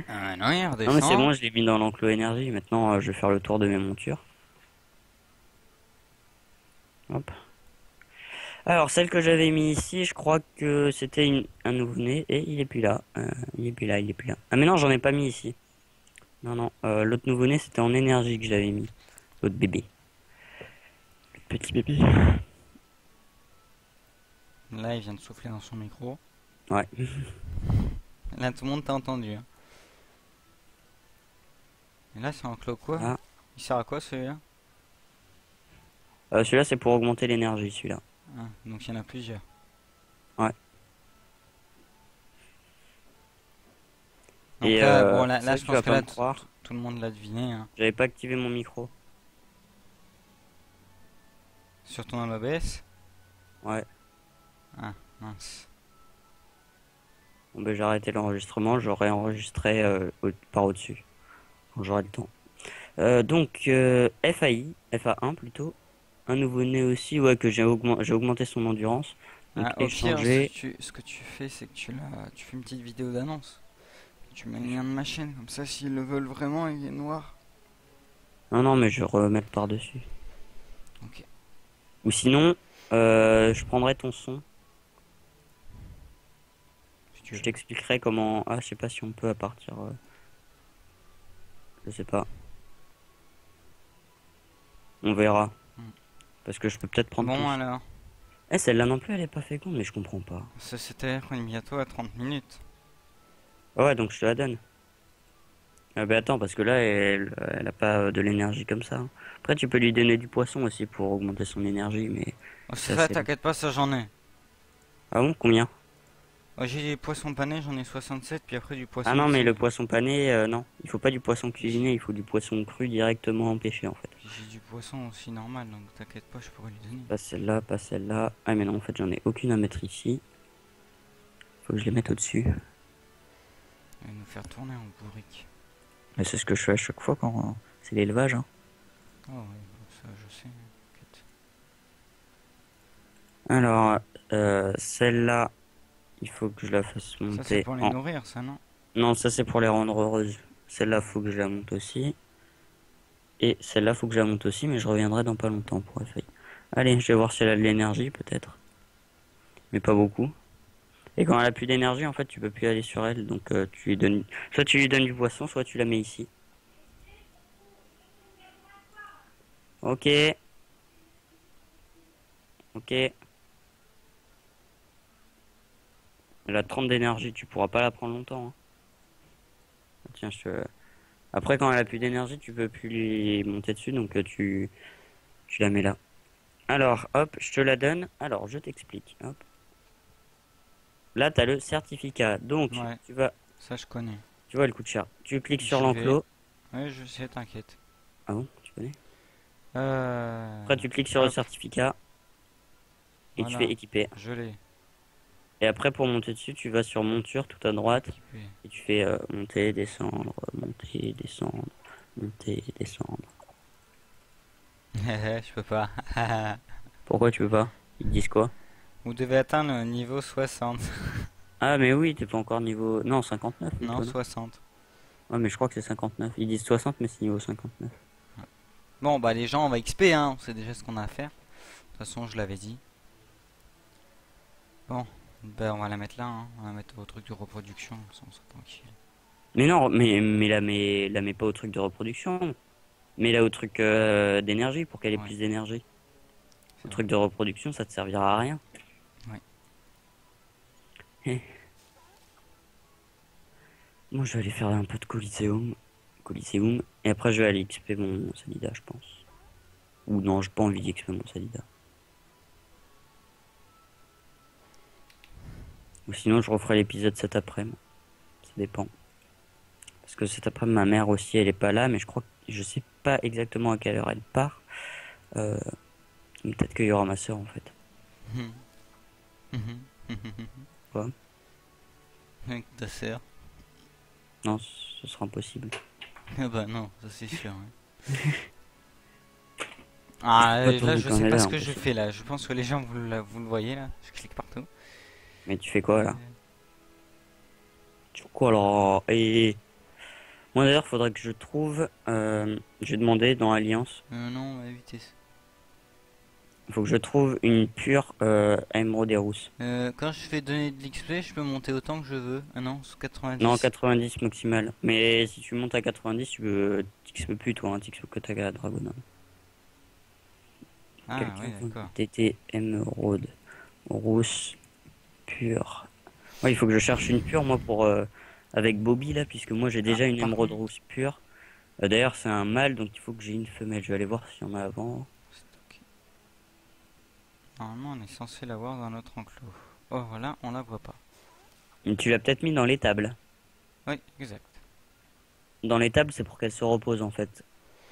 [SPEAKER 1] Ah non, il
[SPEAKER 2] Non, mais c'est
[SPEAKER 1] redescend.
[SPEAKER 2] bon, je l'ai mis dans l'enclos énergie. Maintenant, je vais faire le tour de mes montures. Hop. Alors, celle que j'avais mis ici, je crois que c'était un nouveau-né et il est plus là. Il est plus là, il est plus là. Ah, mais non, j'en ai pas mis ici. Non, non. L'autre nouveau-né, c'était en énergie que je l'avais mis. L'autre bébé. Le petit bébé.
[SPEAKER 1] Là, il vient de souffler dans son micro.
[SPEAKER 2] Ouais.
[SPEAKER 1] Là, tout le monde t'a entendu, hein. Et là, c'est enclos quoi?
[SPEAKER 2] Ah.
[SPEAKER 1] Il sert à quoi celui-là?
[SPEAKER 2] Celui-là, c'est pour augmenter l'énergie, celui-là.
[SPEAKER 1] Ah, donc il y en a plusieurs.
[SPEAKER 2] Ouais.
[SPEAKER 1] Donc
[SPEAKER 2] Et
[SPEAKER 1] là, bon, là,
[SPEAKER 2] c'est
[SPEAKER 1] là,
[SPEAKER 2] vrai
[SPEAKER 1] je
[SPEAKER 2] que tu
[SPEAKER 1] pense
[SPEAKER 2] vas
[SPEAKER 1] que
[SPEAKER 2] pas
[SPEAKER 1] là,
[SPEAKER 2] me croire.
[SPEAKER 1] tout le monde l'a deviné, hein.
[SPEAKER 2] J'avais pas activé mon micro.
[SPEAKER 1] Sur ton OBS?
[SPEAKER 2] Ouais.
[SPEAKER 1] Ah, mince.
[SPEAKER 2] Bon, ben, j'ai arrêté l'enregistrement. J'aurais enregistré par au-dessus. Quand j'aurai le temps. Donc, FA1 plutôt. Un nouveau-né aussi, ouais, que j'ai augmenté son endurance. Donc,
[SPEAKER 1] Ah, au pire,
[SPEAKER 2] échanger.
[SPEAKER 1] ce que tu fais, c'est que tu fais une petite vidéo d'annonce. Tu mets le lien de ma chaîne, comme ça, s'ils le veulent vraiment, ils viennent voir.
[SPEAKER 2] Non, non, mais je vais remettre par-dessus.
[SPEAKER 1] Ok.
[SPEAKER 2] Ou sinon, je prendrai ton son.
[SPEAKER 1] Si tu
[SPEAKER 2] Je
[SPEAKER 1] veux.
[SPEAKER 2] t'expliquerai comment. Ah, je sais pas si on peut à partir. Je sais pas. On verra.
[SPEAKER 1] Hmm.
[SPEAKER 2] Parce que je peux peut-être prendre ton
[SPEAKER 1] Bon
[SPEAKER 2] son.
[SPEAKER 1] alors,
[SPEAKER 2] Eh, celle-là non plus, elle est pas féconde, mais je comprends pas.
[SPEAKER 1] ça c'est-à-dire qu'on est bientôt à 30 minutes.
[SPEAKER 2] Ouais, donc je te la donne. Ah bah attends, parce que là, elle a pas de l'énergie comme ça, hein. Après, tu peux lui donner du poisson aussi pour augmenter son énergie, mais
[SPEAKER 1] Oh,
[SPEAKER 2] c'est
[SPEAKER 1] ça,
[SPEAKER 2] assez long.
[SPEAKER 1] t'inquiète pas, ça j'en ai.
[SPEAKER 2] Ah bon, combien?
[SPEAKER 1] Oh, j'ai des poissons panés, j'en ai 67, puis après du
[SPEAKER 2] Ah
[SPEAKER 1] poisson
[SPEAKER 2] non, mais
[SPEAKER 1] aussi.
[SPEAKER 2] le poisson pané, non. Il faut pas du poisson cuisiné, il faut du poisson cru directement pêché, en fait.
[SPEAKER 1] Puis j'ai du poisson aussi normal, donc t'inquiète pas, je pourrais lui donner.
[SPEAKER 2] Pas celle-là, pas celle-là. Ah, mais non, en fait, j'en ai aucune à mettre ici. Faut que je les mette au-dessus.
[SPEAKER 1] Il va nous faire tourner en bourrique.
[SPEAKER 2] Mais c'est ce que je fais à chaque fois quand c'est l'élevage, hein.
[SPEAKER 1] Oh ouais, bon, ça je sais, t'inquiète.
[SPEAKER 2] Alors, celle-là, il faut que je la fasse
[SPEAKER 1] Ça c'est
[SPEAKER 2] monter
[SPEAKER 1] pour les
[SPEAKER 2] en...
[SPEAKER 1] nourrir, ça non?
[SPEAKER 2] Non, ça c'est pour les rendre heureuses. Celle-là, faut que je la monte aussi. Et celle-là, faut que je la monte aussi, mais je reviendrai dans pas longtemps pour essayer. Allez, je vais voir si elle a de l'énergie, peut-être. Mais pas beaucoup. Et quand elle a plus d'énergie, en fait, tu peux plus aller sur elle. Donc, tu lui donnes... soit tu lui donnes du poisson, soit tu la mets ici. Ok. Ok. Elle a 30 d'énergie, tu pourras pas la prendre longtemps, hein. Tiens, après, quand elle a plus d'énergie, tu peux plus lui monter dessus, donc tu la mets là. Alors, hop, je te la donne. Alors, je t'explique. Hop. Là, tu as le certificat. Donc,
[SPEAKER 1] Ouais,
[SPEAKER 2] tu vas,
[SPEAKER 1] ça je connais.
[SPEAKER 2] tu vois, elle coûte cher. Tu cliques sur
[SPEAKER 1] J'y vais.
[SPEAKER 2] l'enclos.
[SPEAKER 1] Ouais, je sais, t'inquiète.
[SPEAKER 2] Ah bon, tu connais?
[SPEAKER 1] Euh...
[SPEAKER 2] Après, tu cliques sur le
[SPEAKER 1] Hop,
[SPEAKER 2] certificat et tu fais
[SPEAKER 1] voilà,
[SPEAKER 2] équiper.
[SPEAKER 1] je l'ai.
[SPEAKER 2] Et après, pour monter dessus, tu vas sur monture tout à droite
[SPEAKER 1] Équipé.
[SPEAKER 2] et tu fais monter, descendre, monter, descendre, monter, descendre.
[SPEAKER 1] Je peux pas.
[SPEAKER 2] Pourquoi tu veux pas? Ils te disent quoi?
[SPEAKER 1] Vous devez atteindre le niveau 60.
[SPEAKER 2] Ah, mais oui, t'es pas encore niveau. Non, 59
[SPEAKER 1] Non,
[SPEAKER 2] plutôt, non?
[SPEAKER 1] 60.
[SPEAKER 2] Ouais, mais je crois que c'est 59. Ils disent 60, mais c'est niveau 59.
[SPEAKER 1] Bon, bah les gens, on va XP, hein. On sait déjà ce qu'on a à faire. De toute façon, je l'avais dit. Bon, bah on va la mettre là, hein. On va la mettre au truc de reproduction, comme ça on sera tranquille.
[SPEAKER 2] Mais non, la mets pas au truc de reproduction. Mais là au truc d'énergie pour qu'elle ait
[SPEAKER 1] Ouais,
[SPEAKER 2] plus d'énergie. Au
[SPEAKER 1] c'est vrai.
[SPEAKER 2] truc de reproduction, ça te servira à rien.
[SPEAKER 1] Ouais.
[SPEAKER 2] Eh, moi, je vais aller faire un peu de Coliseum. Coliseum. Et après, je vais aller XP mon Salida, je pense. Ou non, j'ai pas envie d'XP mon Salida. Ou sinon, je referai l'épisode cet après-midi. Ça dépend. Parce que cet après-midi, ma mère aussi, elle est pas là, mais je crois que je sais pas exactement à quelle heure elle part. Euh, Peut-être qu'il y aura ma soeur en fait. Quoi?
[SPEAKER 1] Avec ta sœur.
[SPEAKER 2] Non, ce sera impossible.
[SPEAKER 1] Ah bah non, ça c'est sûr. Ouais.
[SPEAKER 2] Je peux
[SPEAKER 1] Ah,
[SPEAKER 2] pas
[SPEAKER 1] là
[SPEAKER 2] tourner
[SPEAKER 1] je
[SPEAKER 2] quand
[SPEAKER 1] sais
[SPEAKER 2] elle
[SPEAKER 1] pas
[SPEAKER 2] est
[SPEAKER 1] ce que je
[SPEAKER 2] impossible.
[SPEAKER 1] fais là. Je pense que les gens vous le voyez là. Je clique partout.
[SPEAKER 2] Mais tu fais quoi là?
[SPEAKER 1] Euh,
[SPEAKER 2] Tu fais quoi alors? Et moi d'ailleurs, faudrait que je trouve. J'ai demandé dans Alliance.
[SPEAKER 1] non, à vitesse.
[SPEAKER 2] Il faut que je trouve une pure émeraude et rousse.
[SPEAKER 1] Quand je fais donner de l'XP, je peux monter autant que je veux. Ah non, c'est
[SPEAKER 2] Non,
[SPEAKER 1] 90.
[SPEAKER 2] 90 maximal. Mais si tu montes à 90, t'XP plus toi, hein, t'XP que ta Dragonum.
[SPEAKER 1] Ah
[SPEAKER 2] Quelqu'un
[SPEAKER 1] oui,
[SPEAKER 2] veut
[SPEAKER 1] d'accord.
[SPEAKER 2] TT émeraude rousse pure. Ouais, il faut que je cherche une pure moi pour avec Bobby là, puisque moi j'ai
[SPEAKER 1] Ah,
[SPEAKER 2] déjà une
[SPEAKER 1] par
[SPEAKER 2] émeraude
[SPEAKER 1] contre,
[SPEAKER 2] rousse pure. D'ailleurs, c'est un mâle, donc il faut que j'ai une femelle. Je vais aller voir s'il y en a avant.
[SPEAKER 1] stock. Normalement, on est censé l'avoir dans notre enclos. Oh voilà, on la voit pas.
[SPEAKER 2] Mais tu l'as peut-être mis dans l'étable.
[SPEAKER 1] Oui, exact.
[SPEAKER 2] Dans l'étable, c'est pour qu'elle se repose en fait.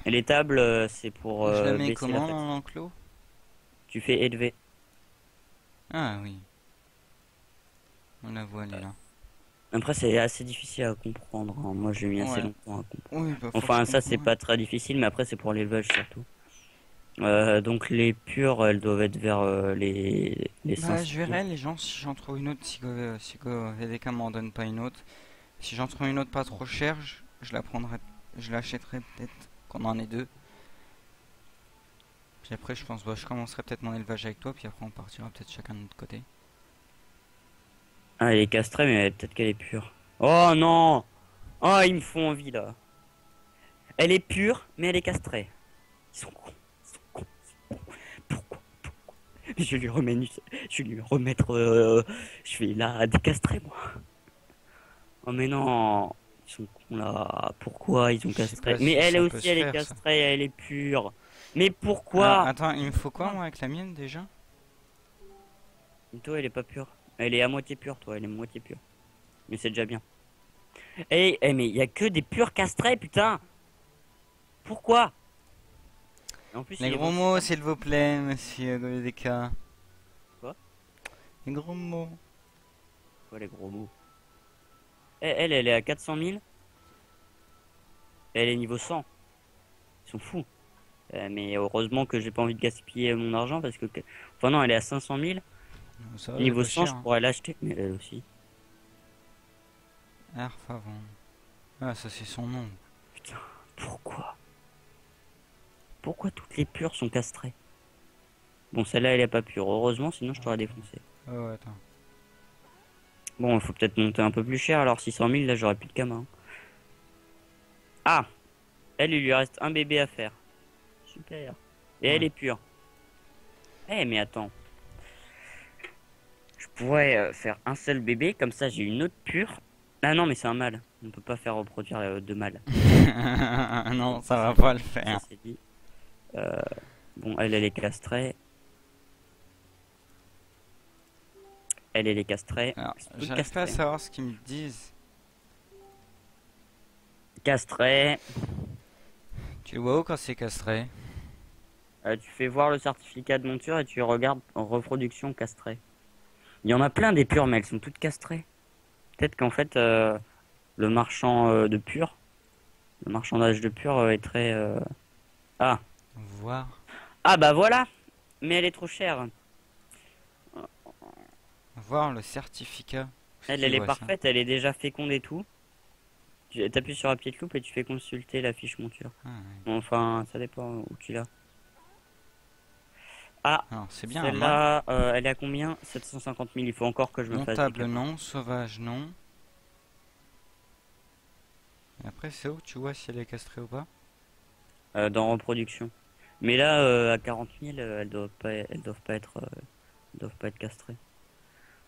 [SPEAKER 2] Et l'étable, c'est pour
[SPEAKER 1] Je la mets
[SPEAKER 2] baisser la
[SPEAKER 1] comment dans
[SPEAKER 2] fatigue.
[SPEAKER 1] l'enclos?
[SPEAKER 2] Tu fais élever.
[SPEAKER 1] Ah oui, on la voit, elle est là.
[SPEAKER 2] Après, c'est assez difficile à comprendre, hein. Moi, j'ai mis assez
[SPEAKER 1] Ouais.
[SPEAKER 2] longtemps à comprendre.
[SPEAKER 1] Oui, bah faut que je
[SPEAKER 2] Enfin, ça, c'est
[SPEAKER 1] comprenne.
[SPEAKER 2] pas très difficile, mais après, c'est pour l'élevage surtout. Donc, les pures, elles doivent être vers les
[SPEAKER 1] Bah,
[SPEAKER 2] 500.
[SPEAKER 1] je verrai les gens si j'en trouve une autre, si VDK m'en donne pas une autre. Si j'en trouve une autre pas trop chère, je la prendrai, je l'achèterai peut-être qu'on en ait deux. Puis après, je pense, bah, je commencerai peut-être mon élevage avec toi, puis après on partira peut-être chacun de notre côté.
[SPEAKER 2] Ah, elle est castrée, mais peut-être qu'elle est pure. Oh non! Oh, ils me font envie là. Elle est pure, mais elle est castrée. Ils sont cons. Ils sont cons. Pourquoi? Je vais lui remettre. Je vais lui remettre. Je vais la décastrer, moi. Oh, mais non! Ils sont cons là. Pourquoi ils ont
[SPEAKER 1] Je sais
[SPEAKER 2] castré?
[SPEAKER 1] pas
[SPEAKER 2] Mais
[SPEAKER 1] si
[SPEAKER 2] elle
[SPEAKER 1] ça peut
[SPEAKER 2] aussi,
[SPEAKER 1] se
[SPEAKER 2] elle est
[SPEAKER 1] faire ça.
[SPEAKER 2] castrée, elle est pure. Mais
[SPEAKER 1] Alors,
[SPEAKER 2] pourquoi?
[SPEAKER 1] attends, il me faut quoi
[SPEAKER 2] Pourquoi?
[SPEAKER 1] moi avec la mienne déjà?
[SPEAKER 2] Toi, elle est pas pure. Elle est à moitié pure, toi, elle est moitié pure. Mais c'est déjà bien. Mais il y a que des purs castrés, putain! Pourquoi? Et en plus,
[SPEAKER 1] Les
[SPEAKER 2] il est
[SPEAKER 1] gros
[SPEAKER 2] beau,
[SPEAKER 1] mots, s'il vous plaît, monsieur VDK.
[SPEAKER 2] quoi?
[SPEAKER 1] Les gros mots.
[SPEAKER 2] Quoi, les gros mots? Elle est à 400 000. Elle est niveau 100. Ils sont fous. Mais heureusement que j'ai pas envie de gaspiller mon argent parce que. Enfin, non, elle est à 500 000.
[SPEAKER 1] Ça va,
[SPEAKER 2] Niveau
[SPEAKER 1] pas
[SPEAKER 2] 100,
[SPEAKER 1] cher.
[SPEAKER 2] je
[SPEAKER 1] Hein.
[SPEAKER 2] pourrais l'acheter. Mais elle aussi.
[SPEAKER 1] Erfavon. Ah, ça c'est son nom.
[SPEAKER 2] Putain, pourquoi? Pourquoi toutes les pures sont castrées? Bon, celle-là, elle est pas pure. Heureusement, sinon je t'aurais défoncé.
[SPEAKER 1] Oh, attends.
[SPEAKER 2] Bon, il faut peut-être monter un peu plus cher. Alors, 600 000, là, j'aurais plus de camas, hein. Ah! Elle, il lui reste un bébé à faire. Super. Et elle
[SPEAKER 1] Ouais.
[SPEAKER 2] est pure. Mais attends. Je pourrais faire un seul bébé, comme ça j'ai une autre pure. Ah non, mais c'est un mâle. On peut pas faire reproduire deux mâles.
[SPEAKER 1] Non,
[SPEAKER 2] Donc,
[SPEAKER 1] ça va pas le
[SPEAKER 2] ça
[SPEAKER 1] faire.
[SPEAKER 2] c'est dit. Euh, bon, elle est castrée. Elle est castrée.
[SPEAKER 1] Alors,
[SPEAKER 2] C'est tout
[SPEAKER 1] j'arrive pas à
[SPEAKER 2] castré.
[SPEAKER 1] savoir ce qu'ils me disent.
[SPEAKER 2] Castrée.
[SPEAKER 1] Tu le vois où quand c'est castré?
[SPEAKER 2] Tu fais voir le certificat de monture et tu regardes en reproduction castrée. Il y en a plein des pures, mais elles sont toutes castrées. Peut-être qu'en fait, le marchand de pur, le marchandage de pur est très... Ah.
[SPEAKER 1] Voir.
[SPEAKER 2] Ah bah voilà. Mais elle est trop chère.
[SPEAKER 1] Voir le certificat. C'est qui
[SPEAKER 2] Elle est
[SPEAKER 1] voit ça?
[SPEAKER 2] parfaite, elle est déjà féconde et tout. Tu appuies sur la petite loupe et tu fais consulter la fiche monture.
[SPEAKER 1] Ah, ouais.
[SPEAKER 2] Enfin, ça dépend où tu l'as. Ah,
[SPEAKER 1] Alors, c'est bien un mâle.
[SPEAKER 2] celle-là, elle est à combien? 750 000. Il faut encore que je me fasse des
[SPEAKER 1] Montable
[SPEAKER 2] camas.
[SPEAKER 1] non, sauvage non. Et après, c'est où tu vois si elle est castrée ou pas?
[SPEAKER 2] Dans reproduction. Mais là, à 40 000, elles doivent pas être castrées.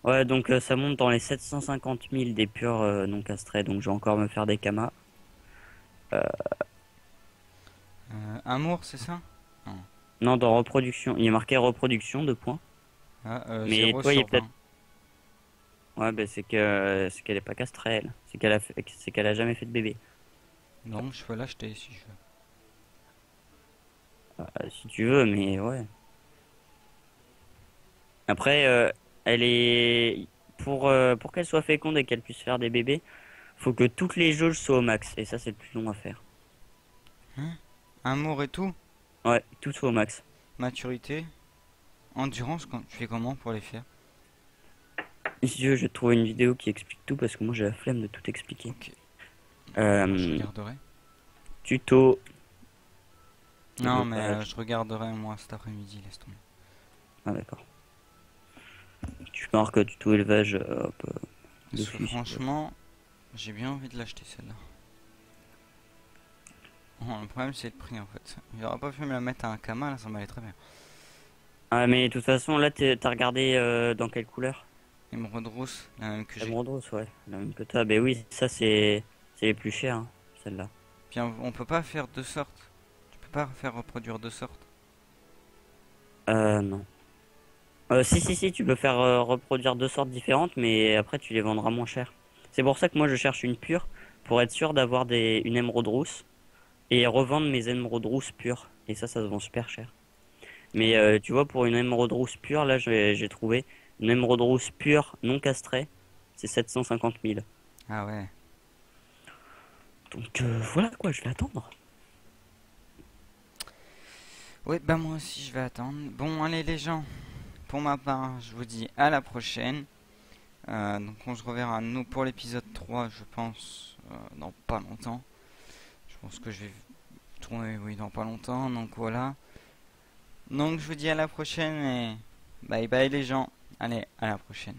[SPEAKER 2] Ouais, donc ça monte dans les 750 000 des purs non castrés. Donc je vais encore me faire des camas.
[SPEAKER 1] Amour, c'est ça? Non.
[SPEAKER 2] Non, dans reproduction. Il est marqué reproduction, 2 points.
[SPEAKER 1] Ah,
[SPEAKER 2] Mais
[SPEAKER 1] 0
[SPEAKER 2] toi, il est
[SPEAKER 1] sur
[SPEAKER 2] peut-être.
[SPEAKER 1] 20.
[SPEAKER 2] Ouais, bah, c'est qu'elle est pas castrée, elle. C'est qu'elle a jamais fait de bébé.
[SPEAKER 1] Donc, je peux l'acheter si je veux.
[SPEAKER 2] Si tu veux, mais ouais. Après, elle est pour qu'elle soit féconde et qu'elle puisse faire des bébés, faut que toutes les jauges soient au max. Et ça, c'est le plus long à faire.
[SPEAKER 1] Hein? Amour et tout?
[SPEAKER 2] Ouais, tout soit au max.
[SPEAKER 1] Maturité? Endurance, tu fais comment pour les faire?
[SPEAKER 2] Et si tu veux, je vais te trouver une vidéo qui explique tout parce que moi j'ai la flemme de tout expliquer.
[SPEAKER 1] Ok. Bon, je
[SPEAKER 2] Euh,
[SPEAKER 1] regarderai.
[SPEAKER 2] tuto
[SPEAKER 1] Non, mais
[SPEAKER 2] élevage.
[SPEAKER 1] je regarderai moi cet après-midi, laisse tomber.
[SPEAKER 2] Ah d'accord. Tu marques tuto élevage, hop,
[SPEAKER 1] Parce que
[SPEAKER 2] d'office.
[SPEAKER 1] franchement, j'ai bien envie de l'acheter celle-là. Bon, le problème c'est le prix en fait. Il aurait pas pu me la mettre à un Kama, là ça m'allait très bien.
[SPEAKER 2] Ah mais de toute façon là t'as regardé dans quelle couleur?
[SPEAKER 1] Émeraude rousse, la même que j'ai.
[SPEAKER 2] Emerald Rose, ouais, la même que toi. Ben oui, ça c'est les plus chers, hein, celle-là.
[SPEAKER 1] Puis on peut pas faire deux sortes. Tu peux pas faire reproduire deux sortes.
[SPEAKER 2] Non. Si, tu peux faire reproduire 2 sortes différentes, mais après tu les vendras moins cher. C'est pour ça que moi je cherche une pure, pour être sûr d'avoir une émeraude rousse, et revendre mes émeraudes rousses pures. Et ça se vend super cher. Mais
[SPEAKER 1] Ah,
[SPEAKER 2] tu vois, pour une émeraude rousse pure, là j'ai trouvé une émeraude rousse pure, non castrée, c'est 750 000.
[SPEAKER 1] ah ouais.
[SPEAKER 2] Donc voilà quoi, je vais attendre.
[SPEAKER 1] Ouais, bah moi aussi je vais attendre. Bon, allez les gens, pour ma part, je vous dis à la prochaine. Donc on se reverra nous pour l'épisode 3 je pense, dans pas longtemps. Je pense que je vais tourner, oui, dans pas longtemps, donc voilà. Donc je vous dis à la prochaine et bye bye les gens. Allez, à la prochaine.